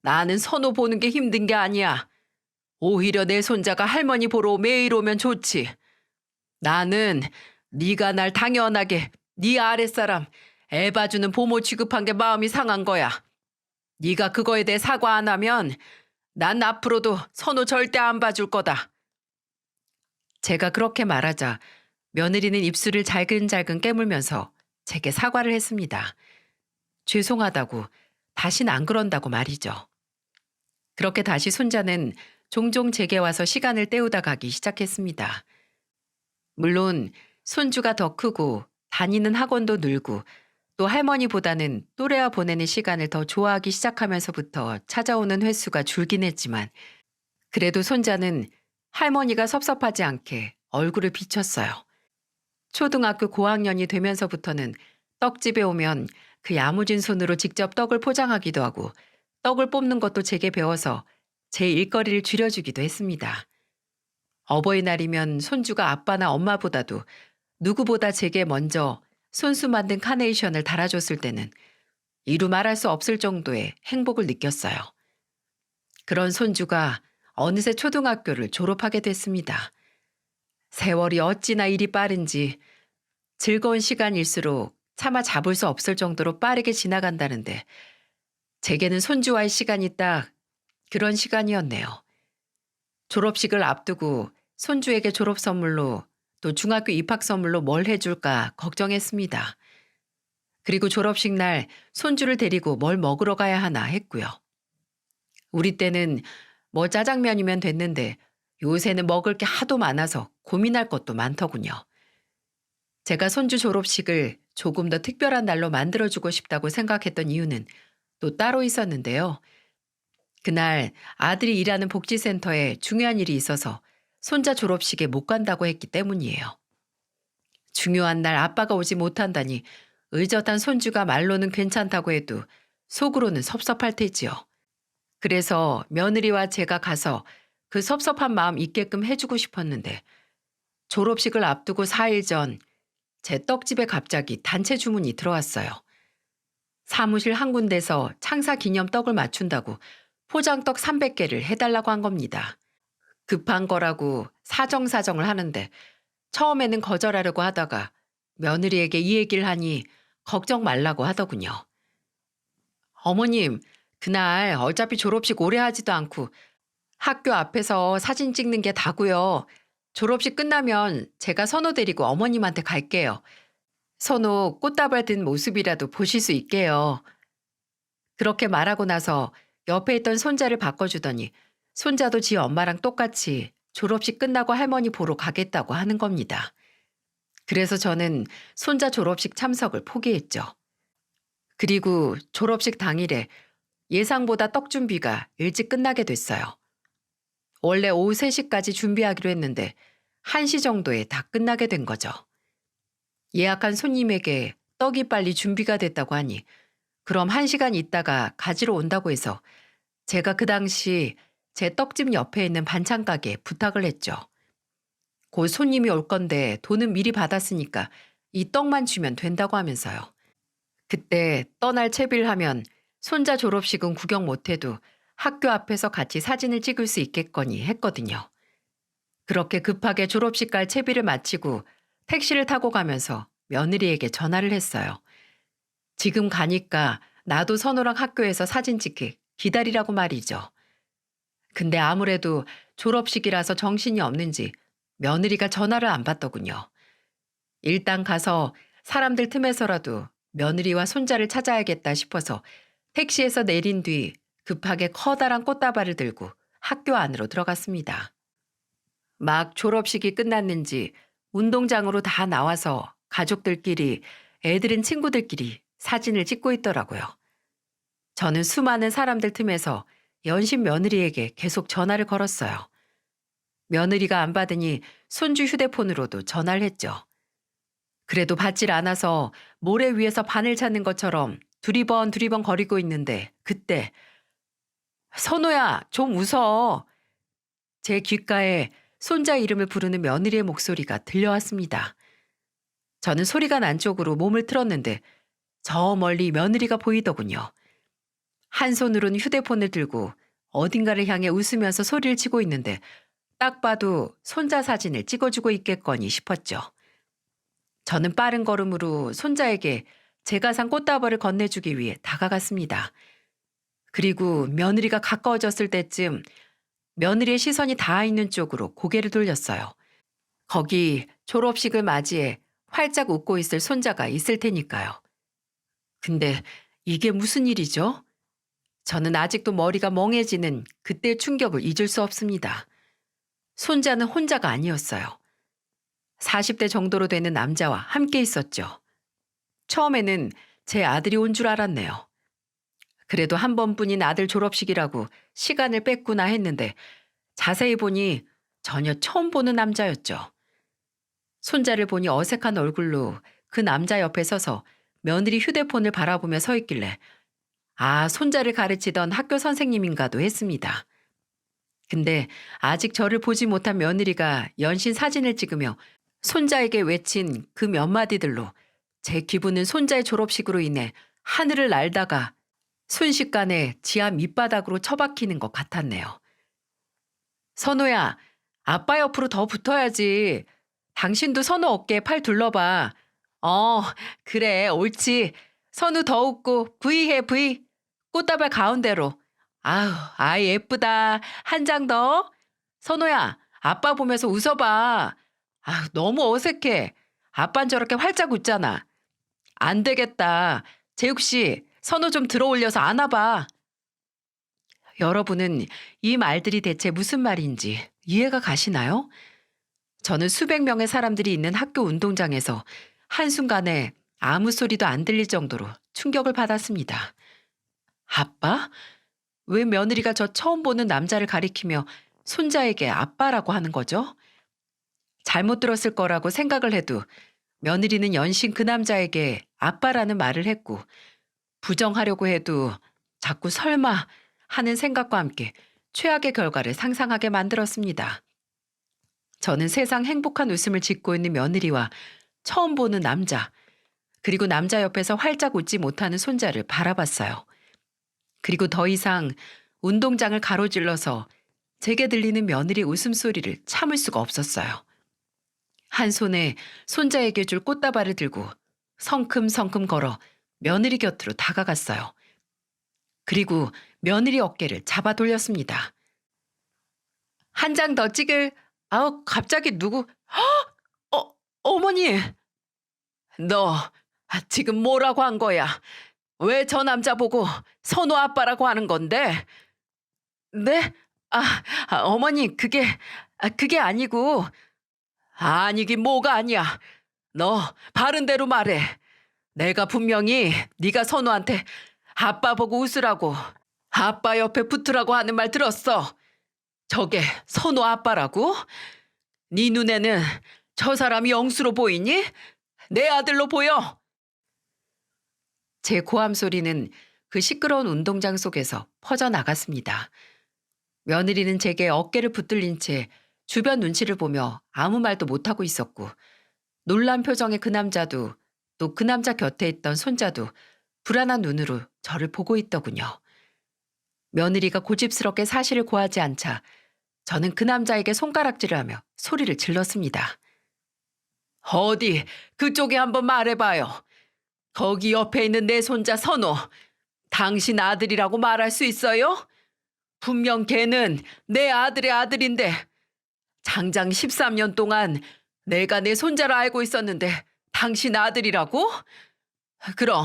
나는 선호 보는 게 힘든 게 아니야. 오히려 내 손자가 할머니 보러 매일 오면 좋지. 나는 네가 날 당연하게 네 아랫사람 애 봐주는 보모 취급한 게 마음이 상한 거야. 네가 그거에 대해 사과 안 하면 난 앞으로도 선호 절대 안 봐줄 거다. 제가 그렇게 말하자 며느리는 입술을 잘근잘근 깨물면서 제게 사과를 했습니다. 죄송하다고, 다신 안 그런다고 말이죠. 그렇게 다시 손자는 종종 제게 와서 시간을 때우다 가기 시작했습니다. 물론 손주가 더 크고 다니는 학원도 늘고 또 할머니보다는 또래와 보내는 시간을 더 좋아하기 시작하면서부터 찾아오는 횟수가 줄긴 했지만 그래도 손자는 할머니가 섭섭하지 않게 얼굴을 비쳤어요. 초등학교 고학년이 되면서부터는 떡집에 오면 그 야무진 손으로 직접 떡을 포장하기도 하고 떡을 뽑는 것도 제게 배워서 제 일거리를 줄여주기도 했습니다. 어버이날이면 손주가 아빠나 엄마보다도 누구보다 제게 먼저 손수 만든 카네이션을 달아줬을 때는 이루 말할 수 없을 정도의 행복을 느꼈어요. 그런 손주가 어느새 초등학교를 졸업하게 됐습니다. 세월이 어찌나 이리 빠른지 즐거운 시간일수록 차마 잡을 수 없을 정도로 빠르게 지나간다는데 제게는 손주와의 시간이 딱 그런 시간이었네요. 졸업식을 앞두고 손주에게 졸업 선물로 또 중학교 입학 선물로 뭘 해줄까 걱정했습니다. 그리고 졸업식 날 손주를 데리고 뭘 먹으러 가야 하나 했고요. 우리 때는 뭐 짜장면이면 됐는데 요새는 먹을 게 하도 많아서 고민할 것도 많더군요. 제가 손주 졸업식을 조금 더 특별한 날로 만들어주고 싶다고 생각했던 이유는 또 따로 있었는데요. 그날 아들이 일하는 복지센터에 중요한 일이 있어서 손자 졸업식에 못 간다고 했기 때문이에요. 중요한 날 아빠가 오지 못한다니 의젓한 손주가 말로는 괜찮다고 해도 속으로는 섭섭할 테지요. 그래서 며느리와 제가 가서 그 섭섭한 마음 있게끔 해주고 싶었는데 졸업식을 앞두고 4일 전 제 떡집에 갑자기 단체 주문이 들어왔어요. 사무실 한 군데서 창사 기념 떡을 맞춘다고 포장떡 300개를 해달라고 한 겁니다. 급한 거라고 사정사정을 하는데 처음에는 거절하려고 하다가 며느리에게 이 얘기를 하니 걱정 말라고 하더군요. 어머님, 그날 어차피 졸업식 오래 하지도 않고 학교 앞에서 사진 찍는 게 다고요. 졸업식 끝나면 제가 선호 데리고 어머님한테 갈게요. 선호 꽃다발 든 모습이라도 보실 수 있게요. 그렇게 말하고 나서 옆에 있던 손자를 바꿔주더니 손자도 지 엄마랑 똑같이 졸업식 끝나고 할머니 보러 가겠다고 하는 겁니다. 그래서 저는 손자 졸업식 참석을 포기했죠. 그리고 졸업식 당일에 예상보다 떡 준비가 일찍 끝나게 됐어요. 원래 오후 3시까지 준비하기로 했는데 1시 정도에 다 끝나게 된 거죠. 예약한 손님에게 떡이 빨리 준비가 됐다고 하니 그럼 1시간 있다가 가지러 온다고 해서 제가 그 당시 제 떡집 옆에 있는 반찬 가게에 부탁을 했죠. 곧 손님이 올 건데 돈은 미리 받았으니까 이 떡만 주면 된다고 하면서요. 그때 떠날 채비를 하면 손자 졸업식은 구경 못해도 학교 앞에서 같이 사진을 찍을 수 있겠거니 했거든요. 그렇게 급하게 졸업식 갈 채비를 마치고 택시를 타고 가면서 며느리에게 전화를 했어요. 지금 가니까 나도 선호랑 학교에서 사진 찍게 기다리라고 말이죠. 근데 아무래도 졸업식이라서 정신이 없는지 며느리가 전화를 안 받더군요. 일단 가서 사람들 틈에서라도 며느리와 손자를 찾아야겠다 싶어서 택시에서 내린 뒤 급하게 커다란 꽃다발을 들고 학교 안으로 들어갔습니다. 막 졸업식이 끝났는지 운동장으로 다 나와서 가족들끼리, 애들은 친구들끼리 사진을 찍고 있더라고요. 저는 수많은 사람들 틈에서 연신 며느리에게 계속 전화를 걸었어요. 며느리가 안 받으니 손주 휴대폰으로도 전화를 했죠. 그래도 받질 않아서 모래 위에서 바늘 찾는 것처럼 두리번 거리고 있는데 그때 선호야, 좀 웃어. 제 귓가에 손자 이름을 부르는 며느리의 목소리가 들려왔습니다. 저는 소리가 난 쪽으로 몸을 틀었는데 저 멀리 며느리가 보이더군요. 한 손으로는 휴대폰을 들고 어딘가를 향해 웃으면서 소리를 치고 있는데 딱 봐도 손자 사진을 찍어주고 있겠거니 싶었죠. 저는 빠른 걸음으로 손자에게 제가 산 꽃다발을 건네주기 위해 다가갔습니다. 그리고 며느리가 가까워졌을 때쯤 며느리의 시선이 닿아 있는 쪽으로 고개를 돌렸어요. 거기 졸업식을 맞이해 활짝 웃고 있을 손자가 있을 테니까요. 근데 이게 무슨 일이죠? 저는 아직도 머리가 멍해지는 그때의 충격을 잊을 수 없습니다. 손자는 혼자가 아니었어요. 40대 정도로 되는 남자와 함께 있었죠. 처음에는 제 아들이 온 줄 알았네요. 그래도 한 번뿐인 아들 졸업식이라고 시간을 뺐구나 했는데 자세히 보니 전혀 처음 보는 남자였죠. 손자를 보니 어색한 얼굴로 그 남자 옆에 서서 며느리 휴대폰을 바라보며 서 있길래 아, 손자를 가르치던 학교 선생님인가도 했습니다. 근데 아직 저를 보지 못한 며느리가 연신 사진을 찍으며 손자에게 외친 그 몇 마디들로 제 기분은 손자의 졸업식으로 인해 하늘을 날다가 순식간에 지하 밑바닥으로 처박히는 것 같았네요. 선호야, 아빠 옆으로 더 붙어야지. 당신도 선호 어깨에 팔 둘러봐. 어, 그래, 옳지. 선우 더 웃고 V 해, V. 꽃다발 가운데로. 아우, 아이 예쁘다. 한 장 더. 선호야, 아빠 보면서 웃어봐. 아우, 너무 어색해. 아빤 저렇게 활짝 웃잖아. 안 되겠다. 재욱 씨, 선호 좀 들어 올려서 안아봐. 여러분은 이 말들이 대체 무슨 말인지 이해가 가시나요? 저는 수백 명의 사람들이 있는 학교 운동장에서 한순간에 아무 소리도 안 들릴 정도로 충격을 받았습니다. 아빠? 왜 며느리가 저 처음 보는 남자를 가리키며 손자에게 아빠라고 하는 거죠? 잘못 들었을 거라고 생각을 해도 며느리는 연신 그 남자에게 아빠라는 말을 했고 부정하려고 해도 자꾸 설마 하는 생각과 함께 최악의 결과를 상상하게 만들었습니다. 저는 세상 행복한 웃음을 짓고 있는 며느리와 처음 보는 남자, 그리고 남자 옆에서 활짝 웃지 못하는 손자를 바라봤어요. 그리고 더 이상 운동장을 가로질러서 제게 들리는 며느리 웃음소리를 참을 수가 없었어요. 한 손에 손자에게 줄 꽃다발을 들고 성큼성큼 걸어 며느리 곁으로 다가갔어요. 그리고 며느리 어깨를 잡아 돌렸습니다. 한 장 더 찍을, 아우, 갑자기 누구, 어머니! 너 지금 뭐라고 한 거야? 왜 저 남자 보고 선호 아빠라고 하는 건데? 네? 어머니, 그게 아니고. 아니긴 뭐가 아니야. 너 바른 대로 말해. 내가 분명히 네가 선호한테 아빠 보고 웃으라고, 아빠 옆에 붙으라고 하는 말 들었어. 저게 선호 아빠라고? 네 눈에는 저 사람이 영수로 보이니? 내 아들로 보여. 제 고함 소리는 그 시끄러운 운동장 속에서 퍼져나갔습니다. 며느리는 제게 어깨를 붙들린 채 주변 눈치를 보며 아무 말도 못하고 있었고 놀란 표정의 그 남자도 또 그 남자 곁에 있던 손자도 불안한 눈으로 저를 보고 있더군요. 며느리가 고집스럽게 사실을 고하지 않자 저는 그 남자에게 손가락질을 하며 소리를 질렀습니다. 어디 그쪽에 한번 말해봐요. 거기 옆에 있는 내 손자 선호, 당신 아들이라고 말할 수 있어요? 분명 걔는 내 아들의 아들인데 장장 13년 동안 내가 내 손자를 알고 있었는데 당신 아들이라고? 그럼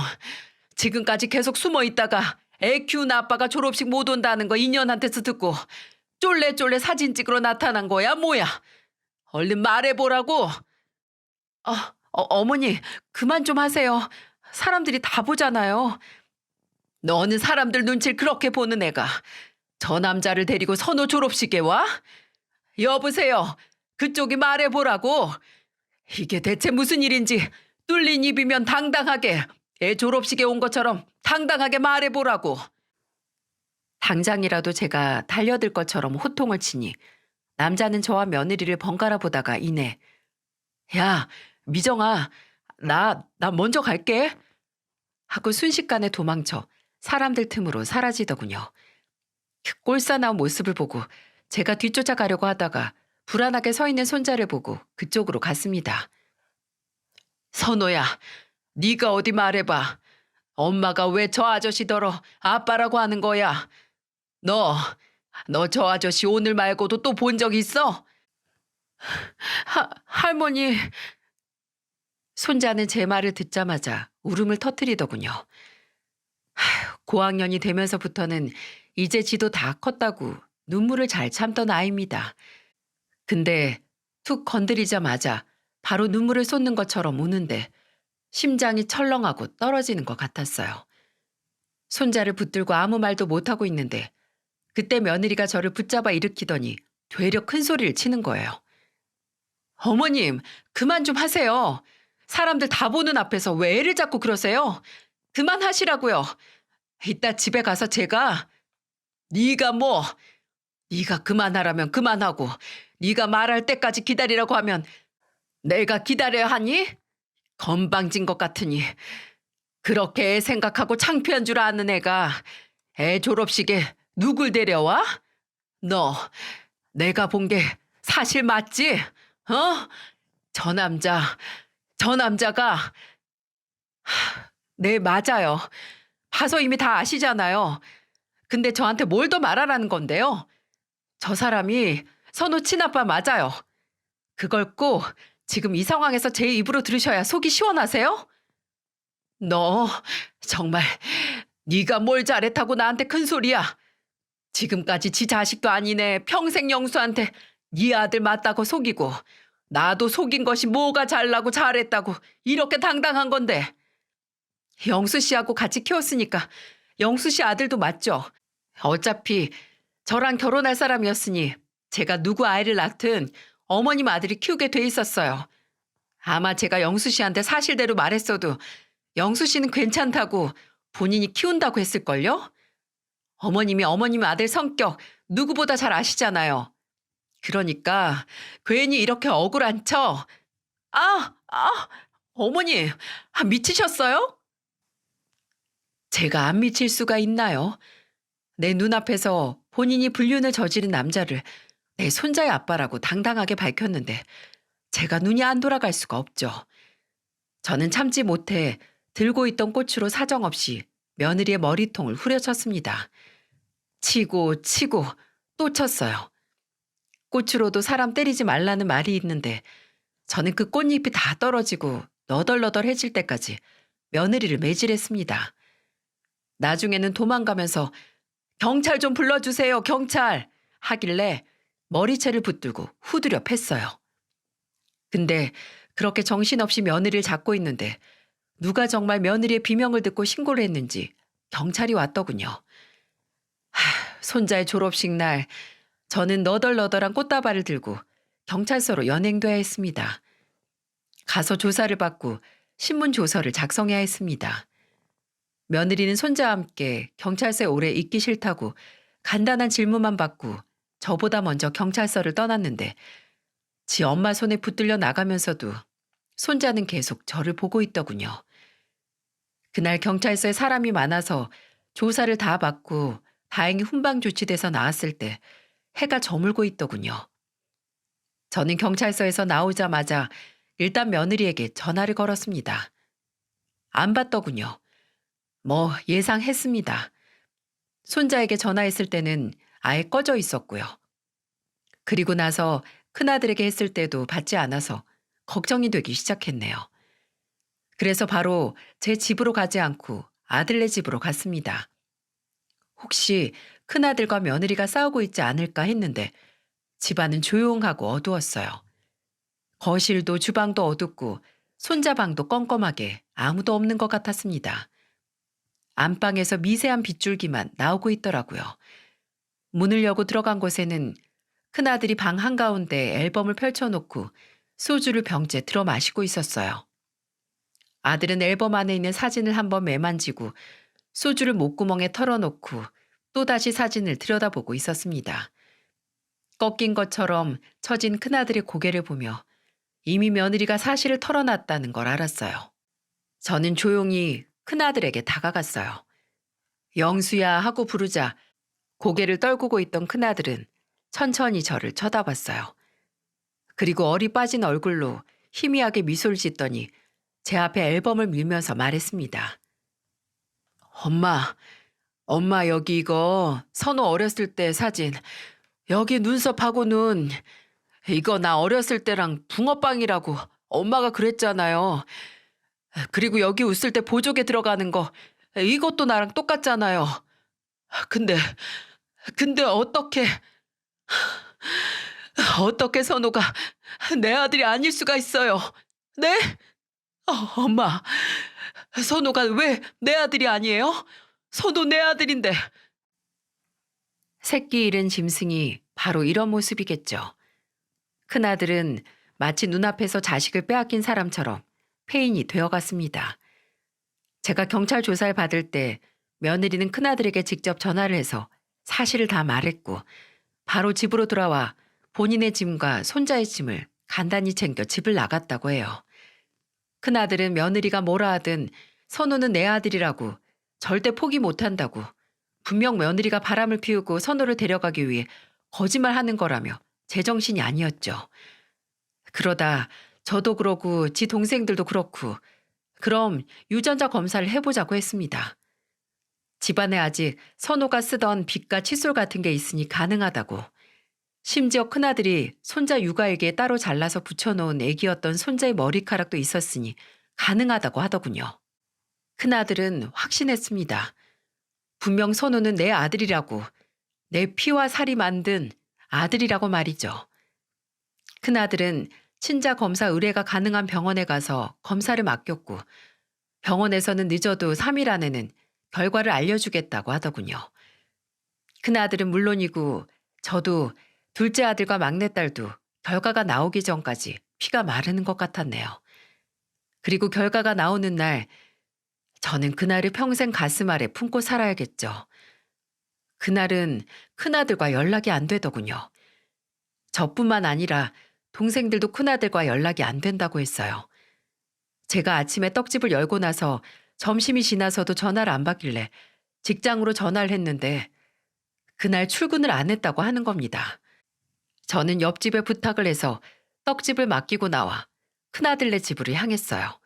지금까지 계속 숨어 있다가 애 키운 아빠가 졸업식 못 온다는 거 인연한테서 듣고 쫄래쫄래 사진 찍으러 나타난 거야 뭐야? 얼른 말해보라고. 어머니, 그만 좀 하세요. 사람들이 다 보잖아요. 너는 사람들 눈치를 그렇게 보는 애가 저 남자를 데리고 선호 졸업식에 와? 여보세요. 그쪽이 말해보라고. 이게 대체 무슨 일인지 뚫린 입이면 당당하게 애 졸업식에 온 것처럼 당당하게 말해보라고. 당장이라도 제가 달려들 것처럼 호통을 치니 남자는 저와 며느리를 번갈아 보다가 이내 야, 미정아, 나 먼저 갈게. 하고 순식간에 도망쳐 사람들 틈으로 사라지더군요. 그 꼴사나운 모습을 보고 제가 뒤쫓아가려고 하다가 불안하게 서 있는 손자를 보고 그쪽으로 갔습니다. 선호야, 네가 어디 말해봐. 엄마가 왜 저 아저씨더러 아빠라고 하는 거야? 너 저 아저씨 오늘 말고도 또 본 적 있어? 할머니. 손자는 제 말을 듣자마자 울음을 터뜨리더군요. 고학년이 되면서부터는 이제 지도 다 컸다고 눈물을 잘 참던 아이입니다. 근데 툭 건드리자마자 바로 눈물을 쏟는 것처럼 우는데 심장이 철렁하고 떨어지는 것 같았어요. 손자를 붙들고 아무 말도 못하고 있는데 그때 며느리가 저를 붙잡아 일으키더니 되려 큰 소리를 치는 거예요. 어머님, 그만 좀 하세요. 사람들 다 보는 앞에서 왜 애를 잡고 그러세요? 그만하시라고요. 이따 집에 가서 제가 네가 뭐 네가 그만하라면 그만하고 네가 말할 때까지 기다리라고 하면 내가 기다려야 하니? 건방진 것 같으니 그렇게 애 생각하고 창피한 줄 아는 애가 애 졸업식에 누굴 데려와? 너 내가 본 게 사실 맞지? 어? 저 남자가 네, 맞아요. 봐서 이미 다 아시잖아요. 근데 저한테 뭘 더 말하라는 건데요. 저 사람이 선우 친아빠 맞아요. 그걸 꼭 지금 이 상황에서 제 입으로 들으셔야 속이 시원하세요? 너 정말 네가 뭘 잘했다고 나한테 큰 소리야. 지금까지 지 자식도 아니네 평생 영수한테 네 아들 맞다고 속이고 나도 속인 것이 뭐가 잘나고 잘했다고 이렇게 당당한 건데. 영수 씨하고 같이 키웠으니까 영수 씨 아들도 맞죠. 어차피 저랑 결혼할 사람이었으니 제가 누구 아이를 낳든 어머님 아들이 키우게 돼 있었어요. 아마 제가 영수 씨한테 사실대로 말했어도 영수 씨는 괜찮다고 본인이 키운다고 했을걸요? 어머님이 어머님 아들 성격 누구보다 잘 아시잖아요. 그러니까 괜히 이렇게 억울한 척. 어머니, 미치셨어요? 제가 안 미칠 수가 있나요? 내 눈앞에서 본인이 불륜을 저지른 남자를 내 손자의 아빠라고 당당하게 밝혔는데 제가 눈이 안 돌아갈 수가 없죠. 저는 참지 못해 들고 있던 꽃으로 사정없이 며느리의 머리통을 후려쳤습니다. 치고 치고 또 쳤어요. 꽃으로도 사람 때리지 말라는 말이 있는데 저는 그 꽃잎이 다 떨어지고 너덜너덜해질 때까지 며느리를 매질했습니다. 나중에는 도망가면서 경찰 좀 불러주세요, 경찰! 하길래 머리채를 붙들고 후드려 팼어요. 근데 그렇게 정신없이 며느리를 잡고 있는데 누가 정말 며느리의 비명을 듣고 신고를 했는지 경찰이 왔더군요. 손자의 졸업식 날 저는 너덜너덜한 꽃다발을 들고 경찰서로 연행돼야 했습니다. 가서 조사를 받고 신문 조서를 작성해야 했습니다. 며느리는 손자와 함께 경찰서에 오래 있기 싫다고 간단한 질문만 받고 저보다 먼저 경찰서를 떠났는데 지 엄마 손에 붙들려 나가면서도 손자는 계속 저를 보고 있더군요. 그날 경찰서에 사람이 많아서 조사를 다 받고 다행히 훈방 조치돼서 나왔을 때 해가 저물고 있더군요. 저는 경찰서에서 나오자마자 일단 며느리에게 전화를 걸었습니다. 안 받더군요. 뭐 예상했습니다. 손자에게 전화했을 때는 아예 꺼져 있었고요. 그리고 나서 큰아들에게 했을 때도 받지 않아서 걱정이 되기 시작했네요. 그래서 바로 제 집으로 가지 않고 아들네 집으로 갔습니다. 혹시 큰아들과 며느리가 싸우고 있지 않을까 했는데 집안은 조용하고 어두웠어요. 거실도 주방도 어둡고 손자 방도 껌껌하게 아무도 없는 것 같았습니다. 안방에서 미세한 빗줄기만 나오고 있더라고요. 문을 열고 들어간 곳에는 큰아들이 방 한가운데 앨범을 펼쳐놓고 소주를 병째 들어 마시고 있었어요. 아들은 앨범 안에 있는 사진을 한번 매만지고 소주를 목구멍에 털어놓고 또다시 사진을 들여다보고 있었습니다. 꺾인 것처럼 처진 큰아들의 고개를 보며 이미 며느리가 사실을 털어놨다는 걸 알았어요. 저는 조용히 큰아들에게 다가갔어요. 영수야 하고 부르자 고개를 떨구고 있던 큰아들은 천천히 저를 쳐다봤어요. 그리고 어리 빠진 얼굴로 희미하게 미소를 짓더니 제 앞에 앨범을 밀면서 말했습니다. 엄마 여기 이거 선호 어렸을 때 사진. 여기 눈썹하고는 이거 나 어렸을 때랑 붕어빵이라고 엄마가 그랬잖아요. 그리고 여기 웃을 때 보조개 들어가는 거 이것도 나랑 똑같잖아요. 근데 어떻게 선호가 내 아들이 아닐 수가 있어요. 네? 엄마, 선호가 왜 내 아들이 아니에요? 선호 내 아들인데. 새끼 잃은 짐승이 바로 이런 모습이겠죠. 큰아들은 마치 눈앞에서 자식을 빼앗긴 사람처럼 폐인이 되어갔습니다. 제가 경찰 조사를 받을 때 며느리는 큰아들에게 직접 전화를 해서 사실을 다 말했고 바로 집으로 돌아와 본인의 짐과 손자의 짐을 간단히 챙겨 집을 나갔다고 해요. 큰아들은 며느리가 뭐라 하든 선호는 내 아들이라고 절대 포기 못한다고 분명 며느리가 바람을 피우고 선호를 데려가기 위해 거짓말하는 거라며 제정신이 아니었죠. 그러다 저도 그러고 지 동생들도 그렇고 그럼 유전자 검사를 해보자고 했습니다. 집안에 아직 선호가 쓰던 빗과 칫솔 같은 게 있으니 가능하다고. 심지어 큰아들이 손자 육아일기에 따로 잘라서 붙여놓은 애기였던 손자의 머리카락도 있었으니 가능하다고 하더군요. 큰아들은 확신했습니다. 분명 선호는 내 아들이라고, 내 피와 살이 만든 아들이라고 말이죠. 큰아들은 친자 검사 의뢰가 가능한 병원에 가서 검사를 맡겼고 병원에서는 늦어도 3일 안에는 결과를 알려주겠다고 하더군요. 큰아들은 물론이고 저도 둘째 아들과 막내딸도 결과가 나오기 전까지 피가 마르는 것 같았네요. 그리고 결과가 나오는 날 저는 그날을 평생 가슴 아래 품고 살아야겠죠. 그날은 큰아들과 연락이 안 되더군요. 저뿐만 아니라 동생들도 큰아들과 연락이 안 된다고 했어요. 제가 아침에 떡집을 열고 나서 점심이 지나서도 전화를 안 받길래 직장으로 전화를 했는데 그날 출근을 안 했다고 하는 겁니다. 저는 옆집에 부탁을 해서 떡집을 맡기고 나와 큰아들네 집으로 향했어요.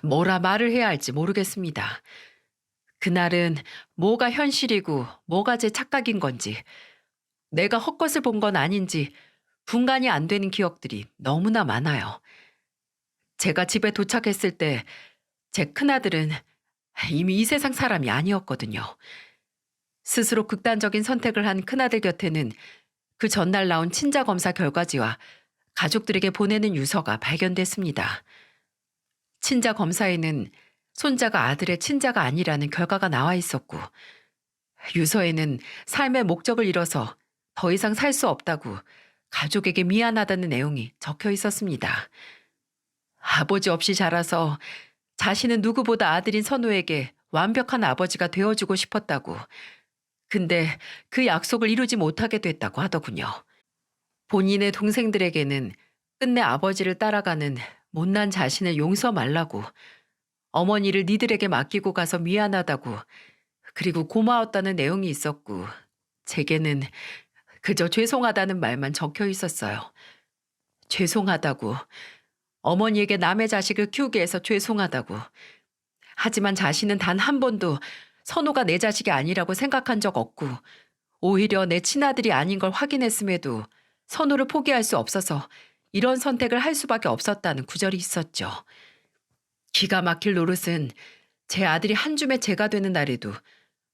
뭐라 말을 해야 할지 모르겠습니다. 그날은 뭐가 현실이고 뭐가 제 착각인 건지 내가 헛것을 본 건 아닌지 분간이 안 되는 기억들이 너무나 많아요. 제가 집에 도착했을 때 제 큰아들은 이미 이 세상 사람이 아니었거든요. 스스로 극단적인 선택을 한 큰아들 곁에는 그 전날 나온 친자 검사 결과지와 가족들에게 보내는 유서가 발견됐습니다. 친자 검사에는 손자가 아들의 친자가 아니라는 결과가 나와 있었고 유서에는 삶의 목적을 잃어서 더 이상 살 수 없다고 가족에게 미안하다는 내용이 적혀 있었습니다. 아버지 없이 자라서 자신은 누구보다 아들인 선우에게 완벽한 아버지가 되어주고 싶었다고. 근데 그 약속을 이루지 못하게 됐다고 하더군요. 본인의 동생들에게는 끝내 아버지를 따라가는 못난 자신을 용서 말라고, 어머니를 니들에게 맡기고 가서 미안하다고, 그리고 고마웠다는 내용이 있었고 제게는 그저 죄송하다는 말만 적혀 있었어요. 죄송하다고. 어머니에게 남의 자식을 키우게 해서 죄송하다고. 하지만 자신은 단 한 번도 선호가 내 자식이 아니라고 생각한 적 없고 오히려 내 친아들이 아닌 걸 확인했음에도 선호를 포기할 수 없어서 이런 선택을 할 수밖에 없었다는 구절이 있었죠. 기가 막힐 노릇은 제 아들이 한 줌의 제가 되는 날에도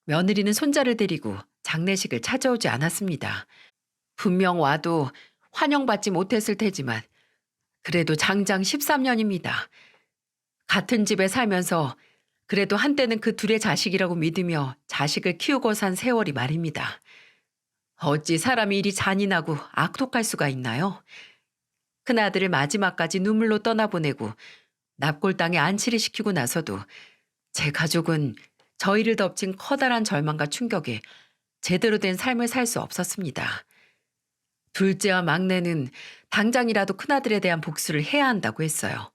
며느리는 손자를 데리고 장례식을 찾아오지 않았습니다. 분명 와도 환영받지 못했을 테지만 그래도 장장 13년입니다. 같은 집에 살면서 그래도 한때는 그 둘의 자식이라고 믿으며 자식을 키우고 산 세월이 말입니다. 어찌 사람이 이리 잔인하고 악독할 수가 있나요? 큰아들을 마지막까지 눈물로 떠나보내고 납골당에 안치를 시키고 나서도 제 가족은 저희를 덮친 커다란 절망과 충격에 제대로 된 삶을 살 수 없었습니다. 둘째와 막내는 당장이라도 큰아들에 대한 복수를 해야 한다고 했어요.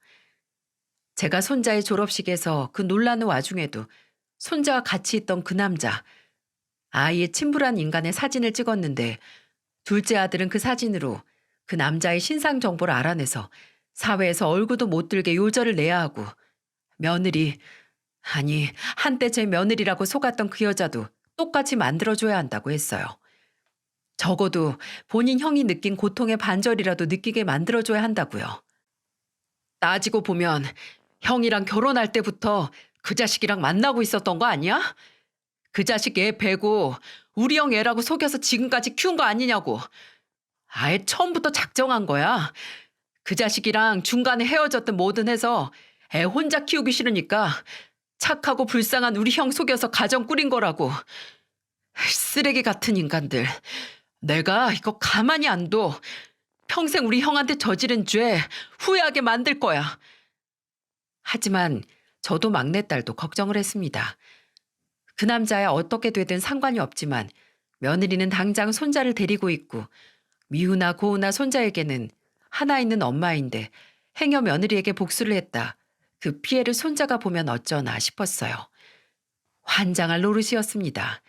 제가 손자의 졸업식에서 그 논란의 와중에도 손자와 같이 있던 그 남자, 아이의 친부란 인간의 사진을 찍었는데 둘째 아들은 그 사진으로 그 남자의 신상 정보를 알아내서 사회에서 얼굴도 못 들게 요절을 내야 하고 며느리, 아니 한때 제 며느리라고 속았던 그 여자도 똑같이 만들어줘야 한다고 했어요. 적어도 본인 형이 느낀 고통의 반절이라도 느끼게 만들어줘야 한다고요. 따지고 보면 형이랑 결혼할 때부터 그 자식이랑 만나고 있었던 거 아니야? 그 자식 애 배고 우리 형 애라고 속여서 지금까지 키운 거 아니냐고. 아예 처음부터 작정한 거야. 그 자식이랑 중간에 헤어졌든 뭐든 해서 애 혼자 키우기 싫으니까 착하고 불쌍한 우리 형 속여서 가정 꾸린 거라고. 쓰레기 같은 인간들. 내가 이거 가만히 안 둬. 평생 우리 형한테 저지른 죄 후회하게 만들 거야. 하지만 저도 막내딸도 걱정을 했습니다. 그 남자야 어떻게 되든 상관이 없지만 며느리는 당장 손자를 데리고 있고 미우나 고우나 손자에게는 하나 있는 엄마인데 행여 며느리에게 복수를 했다. 그 피해를 손자가 보면 어쩌나 싶었어요. 환장할 노릇이었습니다.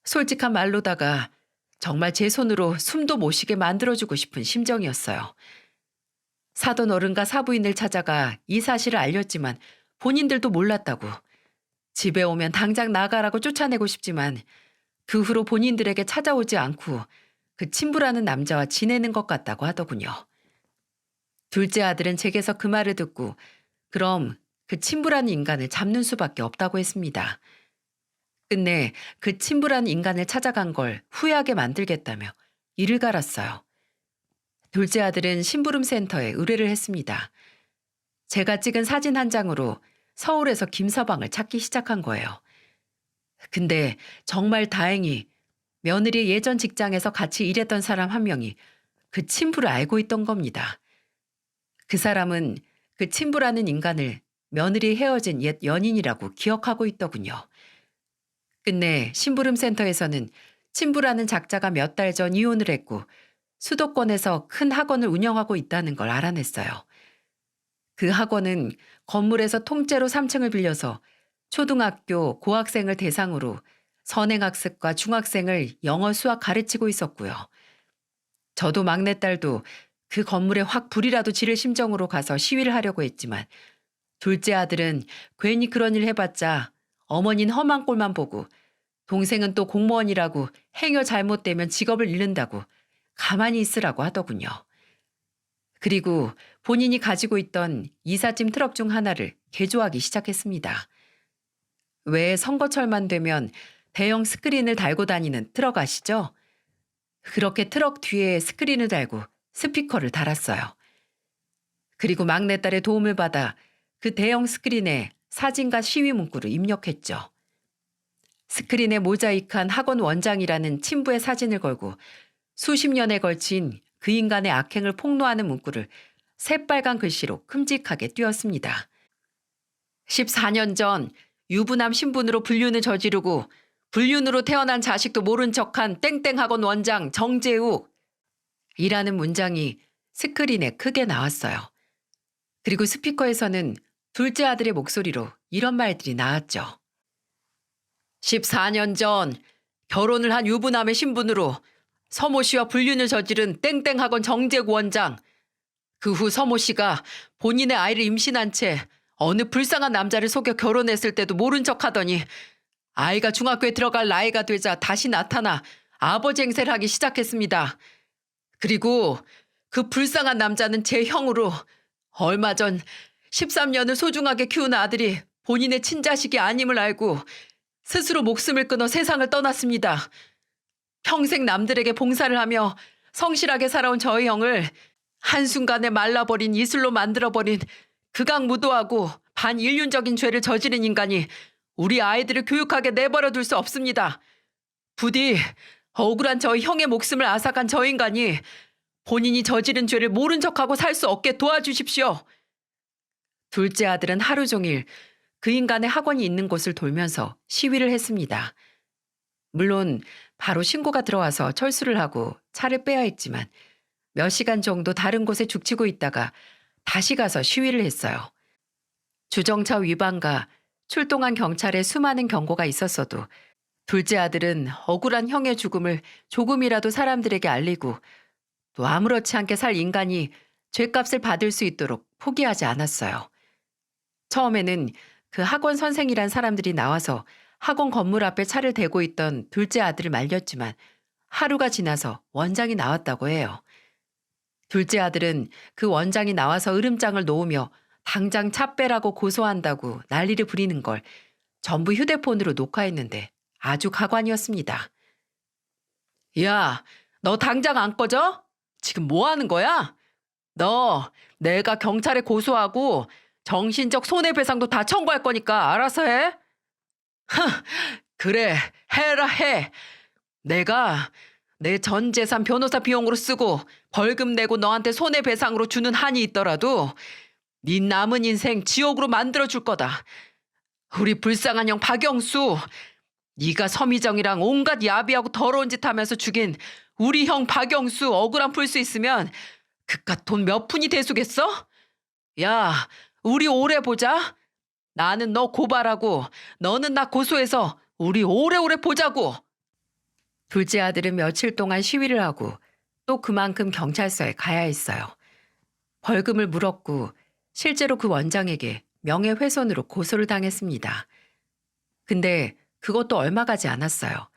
솔직한 말로다가 정말 제 손으로 숨도 못 쉬게 만들어주고 싶은 심정이었어요. 사돈 어른과 사부인을 찾아가 이 사실을 알렸지만 본인들도 몰랐다고. 집에 오면 당장 나가라고 쫓아내고 싶지만 그 후로 본인들에게 찾아오지 않고 그 친부라는 남자와 지내는 것 같다고 하더군요. 둘째 아들은 제게서 그 말을 듣고 그럼 그 친부라는 인간을 잡는 수밖에 없다고 했습니다. 끝내 그 친부라는 인간을 찾아간 걸 후회하게 만들겠다며 이를 갈았어요. 둘째 아들은 심부름센터에 의뢰를 했습니다. 제가 찍은 사진 한 장으로 서울에서 김서방을 찾기 시작한 거예요. 근데 정말 다행히 며느리 예전 직장에서 같이 일했던 사람 한 명이 그 친부를 알고 있던 겁니다. 그 사람은 그 친부라는 인간을 며느리 헤어진 옛 연인이라고 기억하고 있더군요. 끝내 심부름센터에서는 친부라는 작자가 몇 달 전 이혼을 했고 수도권에서 큰 학원을 운영하고 있다는 걸 알아냈어요. 그 학원은 건물에서 통째로 3층을 빌려서 초등학교, 고학생을 대상으로 선행학습과 중학생을 영어, 수학 가르치고 있었고요. 저도 막내딸도 그 건물에 확 불이라도 지를 심정으로 가서 시위를 하려고 했지만 둘째 아들은 괜히 그런 일 해봤자 어머니는 험한 꼴만 보고 동생은 또 공무원이라고 행여 잘못되면 직업을 잃는다고 가만히 있으라고 하더군요. 그리고 본인이 가지고 있던 이삿짐 트럭 중 하나를 개조하기 시작했습니다. 왜 선거철만 되면 대형 스크린을 달고 다니는 트럭 아시죠? 그렇게 트럭 뒤에 스크린을 달고 스피커를 달았어요. 그리고 막내딸의 도움을 받아 그 대형 스크린에 사진과 시위 문구를 입력했죠. 스크린에 모자이크한 학원 원장이라는 친부의 사진을 걸고 수십 년에 걸친 그 인간의 악행을 폭로하는 문구를 새빨간 글씨로 큼직하게 띄웠습니다. 14년 전 유부남 신분으로 불륜을 저지르고 불륜으로 태어난 자식도 모른 척한 땡땡학원 원장 정재욱 이라는 문장이 스크린에 크게 나왔어요. 그리고 스피커에서는 둘째 아들의 목소리로 이런 말들이 나왔죠. 14년 전 결혼을 한 유부남의 신분으로 서모 씨와 불륜을 저지른 땡땡학원 정재욱 원장. 그 후 서모 씨가 본인의 아이를 임신한 채 어느 불쌍한 남자를 속여 결혼했을 때도 모른 척하더니 아이가 중학교에 들어갈 나이가 되자 다시 나타나 아버지 행세를 하기 시작했습니다. 그리고 그 불쌍한 남자는 제 형으로 얼마 전 13년을 소중하게 키운 아들이 본인의 친자식이 아님을 알고 스스로 목숨을 끊어 세상을 떠났습니다. 평생 남들에게 봉사를 하며 성실하게 살아온 저희 형을 한순간에 말라버린 이슬로 만들어버린 극악무도하고 반인륜적인 죄를 저지른 인간이 우리 아이들을 교육하게 내버려 둘 수 없습니다. 부디 억울한 저희 형의 목숨을 앗아간 저 인간이 본인이 저지른 죄를 모른 척하고 살 수 없게 도와주십시오. 둘째 아들은 하루 종일 그 인간의 학원이 있는 곳을 돌면서 시위를 했습니다. 물론 바로 신고가 들어와서 철수를 하고 차를 빼야 했지만 몇 시간 정도 다른 곳에 죽치고 있다가 다시 가서 시위를 했어요. 주정차 위반과 출동한 경찰의 수많은 경고가 있었어도 둘째 아들은 억울한 형의 죽음을 조금이라도 사람들에게 알리고 또 아무렇지 않게 살 인간이 죗값을 받을 수 있도록 포기하지 않았어요. 처음에는 그 학원 선생이란 사람들이 나와서 학원 건물 앞에 차를 대고 있던 둘째 아들을 말렸지만 하루가 지나서 원장이 나왔다고 해요. 둘째 아들은 그 원장이 나와서 으름장을 놓으며 당장 차 빼라고 고소한다고 난리를 부리는 걸 전부 휴대폰으로 녹화했는데 아주 가관이었습니다. 야, 너 당장 안 꺼져? 지금 뭐 하는 거야? 너 내가 경찰에 고소하고 정신적 손해배상도 다 청구할 거니까 알아서 해. 그래, 해라 해. 내가 내 전 재산 변호사 비용으로 쓰고 벌금 내고 너한테 손해배상으로 주는 한이 있더라도 네 남은 인생 지옥으로 만들어줄 거다. 우리 불쌍한 형 박영수, 네가 서미정이랑 온갖 야비하고 더러운 짓 하면서 죽인 우리 형 박영수 억울함 풀 수 있으면 그깟 돈 몇 푼이 대수겠어? 야, 우리 오래 보자. 나는 너 고발하고 너는 나 고소해서 우리 오래오래 보자고. 둘째 아들은 며칠 동안 시위를 하고 또 그만큼 경찰서에 가야 했어요. 벌금을 물었고 실제로 그 원장에게 명예훼손으로 고소를 당했습니다. 근데 그것도 얼마 가지 않았어요.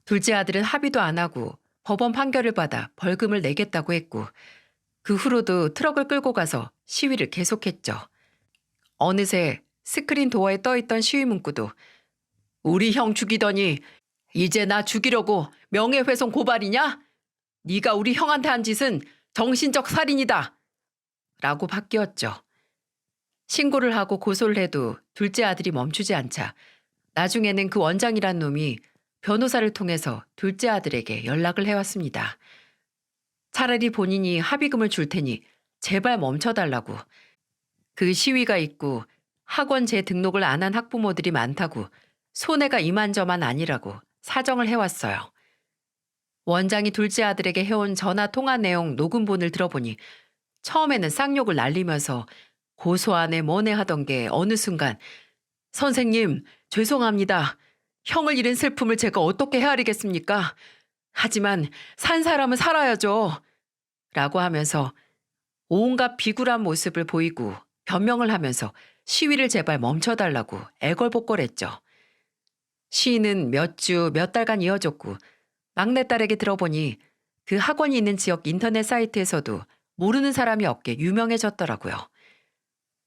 둘째 아들은 합의도 안 하고 법원 판결을 받아 벌금을 내겠다고 했고 그 후로도 트럭을 끌고 가서 시위를 계속했죠. 어느새 스크린 도어에 떠있던 시위 문구도 우리 형 죽이더니 이제 나 죽이려고 명예훼손 고발이냐? 네가 우리 형한테 한 짓은 정신적 살인이다. 라고 바뀌었죠. 신고를 하고 고소를 해도 둘째 아들이 멈추지 않자 나중에는 그 원장이란 놈이 변호사를 통해서 둘째 아들에게 연락을 해왔습니다. 차라리 본인이 합의금을 줄 테니 제발 멈춰달라고. 그 시위가 있고 학원 재등록을 안 한 학부모들이 많다고 손해가 이만저만 아니라고 사정을 해왔어요. 원장이 둘째 아들에게 해온 전화 통화 내용 녹음본을 들어보니 처음에는 쌍욕을 날리면서 고소하네 뭐네 하던 게 어느 순간 선생님 죄송합니다. 형을 잃은 슬픔을 제가 어떻게 헤아리겠습니까? 하지만 산 사람은 살아야죠. 라고 하면서 온갖 비굴한 모습을 보이고 변명을 하면서 시위를 제발 멈춰달라고 애걸복걸했죠. 시위는 몇 주, 몇 달간 이어졌고 막내딸에게 들어보니 그 학원이 있는 지역 인터넷 사이트에서도 모르는 사람이 없게 유명해졌더라고요.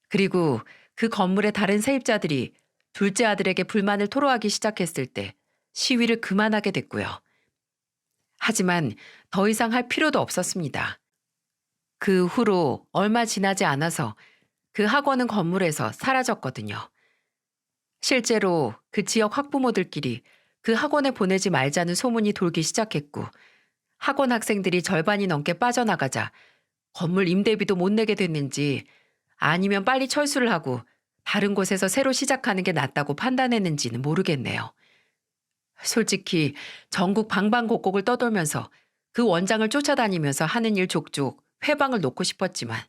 그리고 그 건물의 다른 세입자들이 둘째 아들에게 불만을 토로하기 시작했을 때 시위를 그만하게 됐고요. 하지만 더 이상 할 필요도 없었습니다. 그 후로 얼마 지나지 않아서 그 학원은 건물에서 사라졌거든요. 실제로 그 지역 학부모들끼리 그 학원에 보내지 말자는 소문이 돌기 시작했고 학원 학생들이 절반이 넘게 빠져나가자 건물 임대비도 못 내게 됐는지 아니면 빨리 철수를 하고 다른 곳에서 새로 시작하는 게 낫다고 판단했는지는 모르겠네요. 솔직히 전국 방방곡곡을 떠돌면서 그 원장을 쫓아다니면서 하는 일 족족 회방을 놓고 싶었지만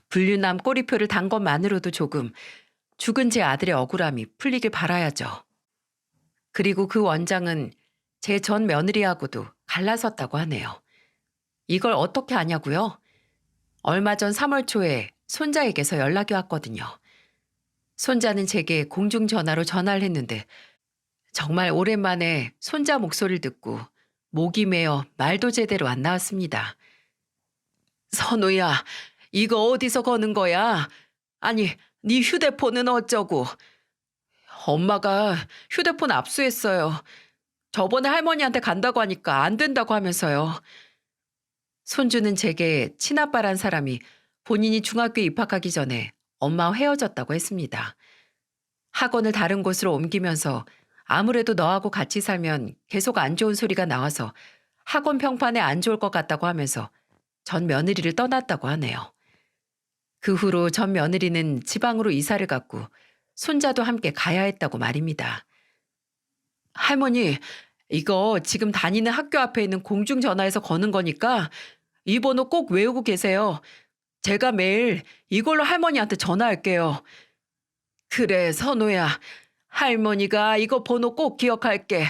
불륜남 꼬리표를 단 것만으로도 조금 죽은 제 아들의 억울함이 풀리길 바라야죠. 그리고 그 원장은 제 전 며느리하고도 갈라섰다고 하네요. 이걸 어떻게 아냐고요? 얼마 전 3월 초에 손자에게서 연락이 왔거든요. 손자는 제게 공중전화로 전화를 했는데 정말 오랜만에 손자 목소리를 듣고 목이 메어 말도 제대로 안 나왔습니다. 선우야, 이거 어디서 거는 거야? 아니, 네 휴대폰은 어쩌고? 엄마가 휴대폰 압수했어요. 저번에 할머니한테 간다고 하니까 안 된다고 하면서요. 손주는 제게 친아빠란 사람이 본인이 중학교에 입학하기 전에 엄마 헤어졌다고 했습니다. 학원을 다른 곳으로 옮기면서 아무래도 너하고 같이 살면 계속 안 좋은 소리가 나와서 학원 평판에 안 좋을 것 같다고 하면서 전 며느리를 떠났다고 하네요. 그 후로 전 며느리는 지방으로 이사를 갔고 손자도 함께 가야 했다고 말입니다. 할머니, 이거 지금 다니는 학교 앞에 있는 공중전화에서 거는 거니까 이 번호 꼭 외우고 계세요. 제가 매일 이걸로 할머니한테 전화할게요. 그래, 선우야. 할머니가 이거 번호 꼭 기억할게.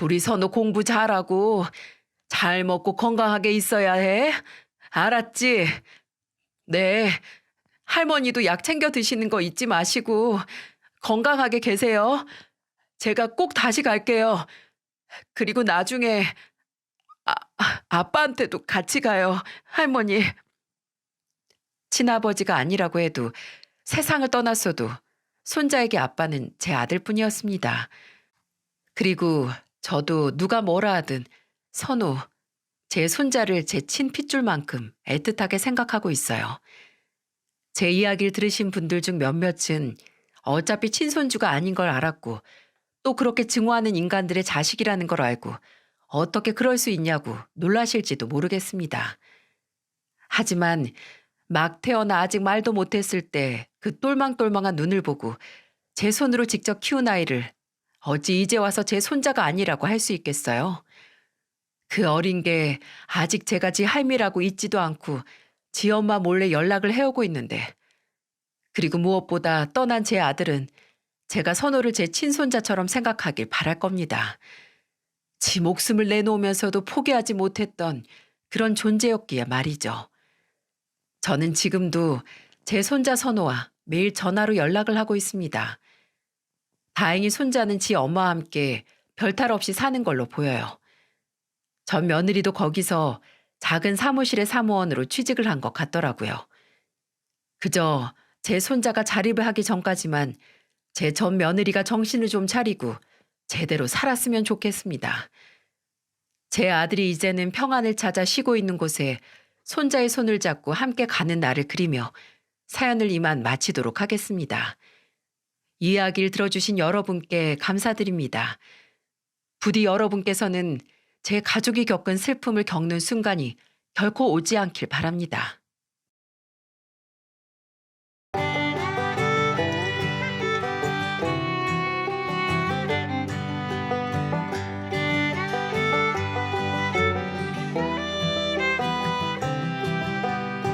우리 선우 공부 잘하고 잘 먹고 건강하게 있어야 해. 알았지? 네. 할머니도 약 챙겨 드시는 거 잊지 마시고 건강하게 계세요. 제가 꼭 다시 갈게요. 그리고 나중에 아빠한테도 같이 가요. 할머니. 친아버지가 아니라고 해도 세상을 떠났어도 손자에게 아빠는 제 아들뿐이었습니다. 그리고 저도 누가 뭐라 하든 선우, 제 손자를 제 친핏줄만큼 애틋하게 생각하고 있어요. 제 이야기를 들으신 분들 중 몇몇은 어차피 친손주가 아닌 걸 알았고 또 그렇게 증오하는 인간들의 자식이라는 걸 알고 어떻게 그럴 수 있냐고 놀라실지도 모르겠습니다. 하지만 막 태어나 아직 말도 못했을 때 그 똘망똘망한 눈을 보고 제 손으로 직접 키운 아이를 어찌 이제 와서 제 손자가 아니라고 할 수 있겠어요? 그 어린 게 아직 제가 지 할미라고 잊지도 않고 지 엄마 몰래 연락을 해오고 있는데, 그리고 무엇보다 떠난 제 아들은 제가 선호를 제 친손자처럼 생각하길 바랄 겁니다. 지 목숨을 내놓으면서도 포기하지 못했던 그런 존재였기에 말이죠. 저는 지금도 제 손자 선호와 매일 전화로 연락을 하고 있습니다. 다행히 손자는 지 엄마와 함께 별탈 없이 사는 걸로 보여요. 전 며느리도 거기서 작은 사무실의 사무원으로 취직을 한 것 같더라고요. 그저 제 손자가 자립을 하기 전까지만 제 전 며느리가 정신을 좀 차리고 제대로 살았으면 좋겠습니다. 제 아들이 이제는 평안을 찾아 쉬고 있는 곳에 손자의 손을 잡고 함께 가는 날을 그리며 사연을 이만 마치도록 하겠습니다. 이야기를 들어주신 여러분께 감사드립니다. 부디 여러분께서는 제 가족이 겪은 슬픔을 겪는 순간이 결코 오지 않길 바랍니다.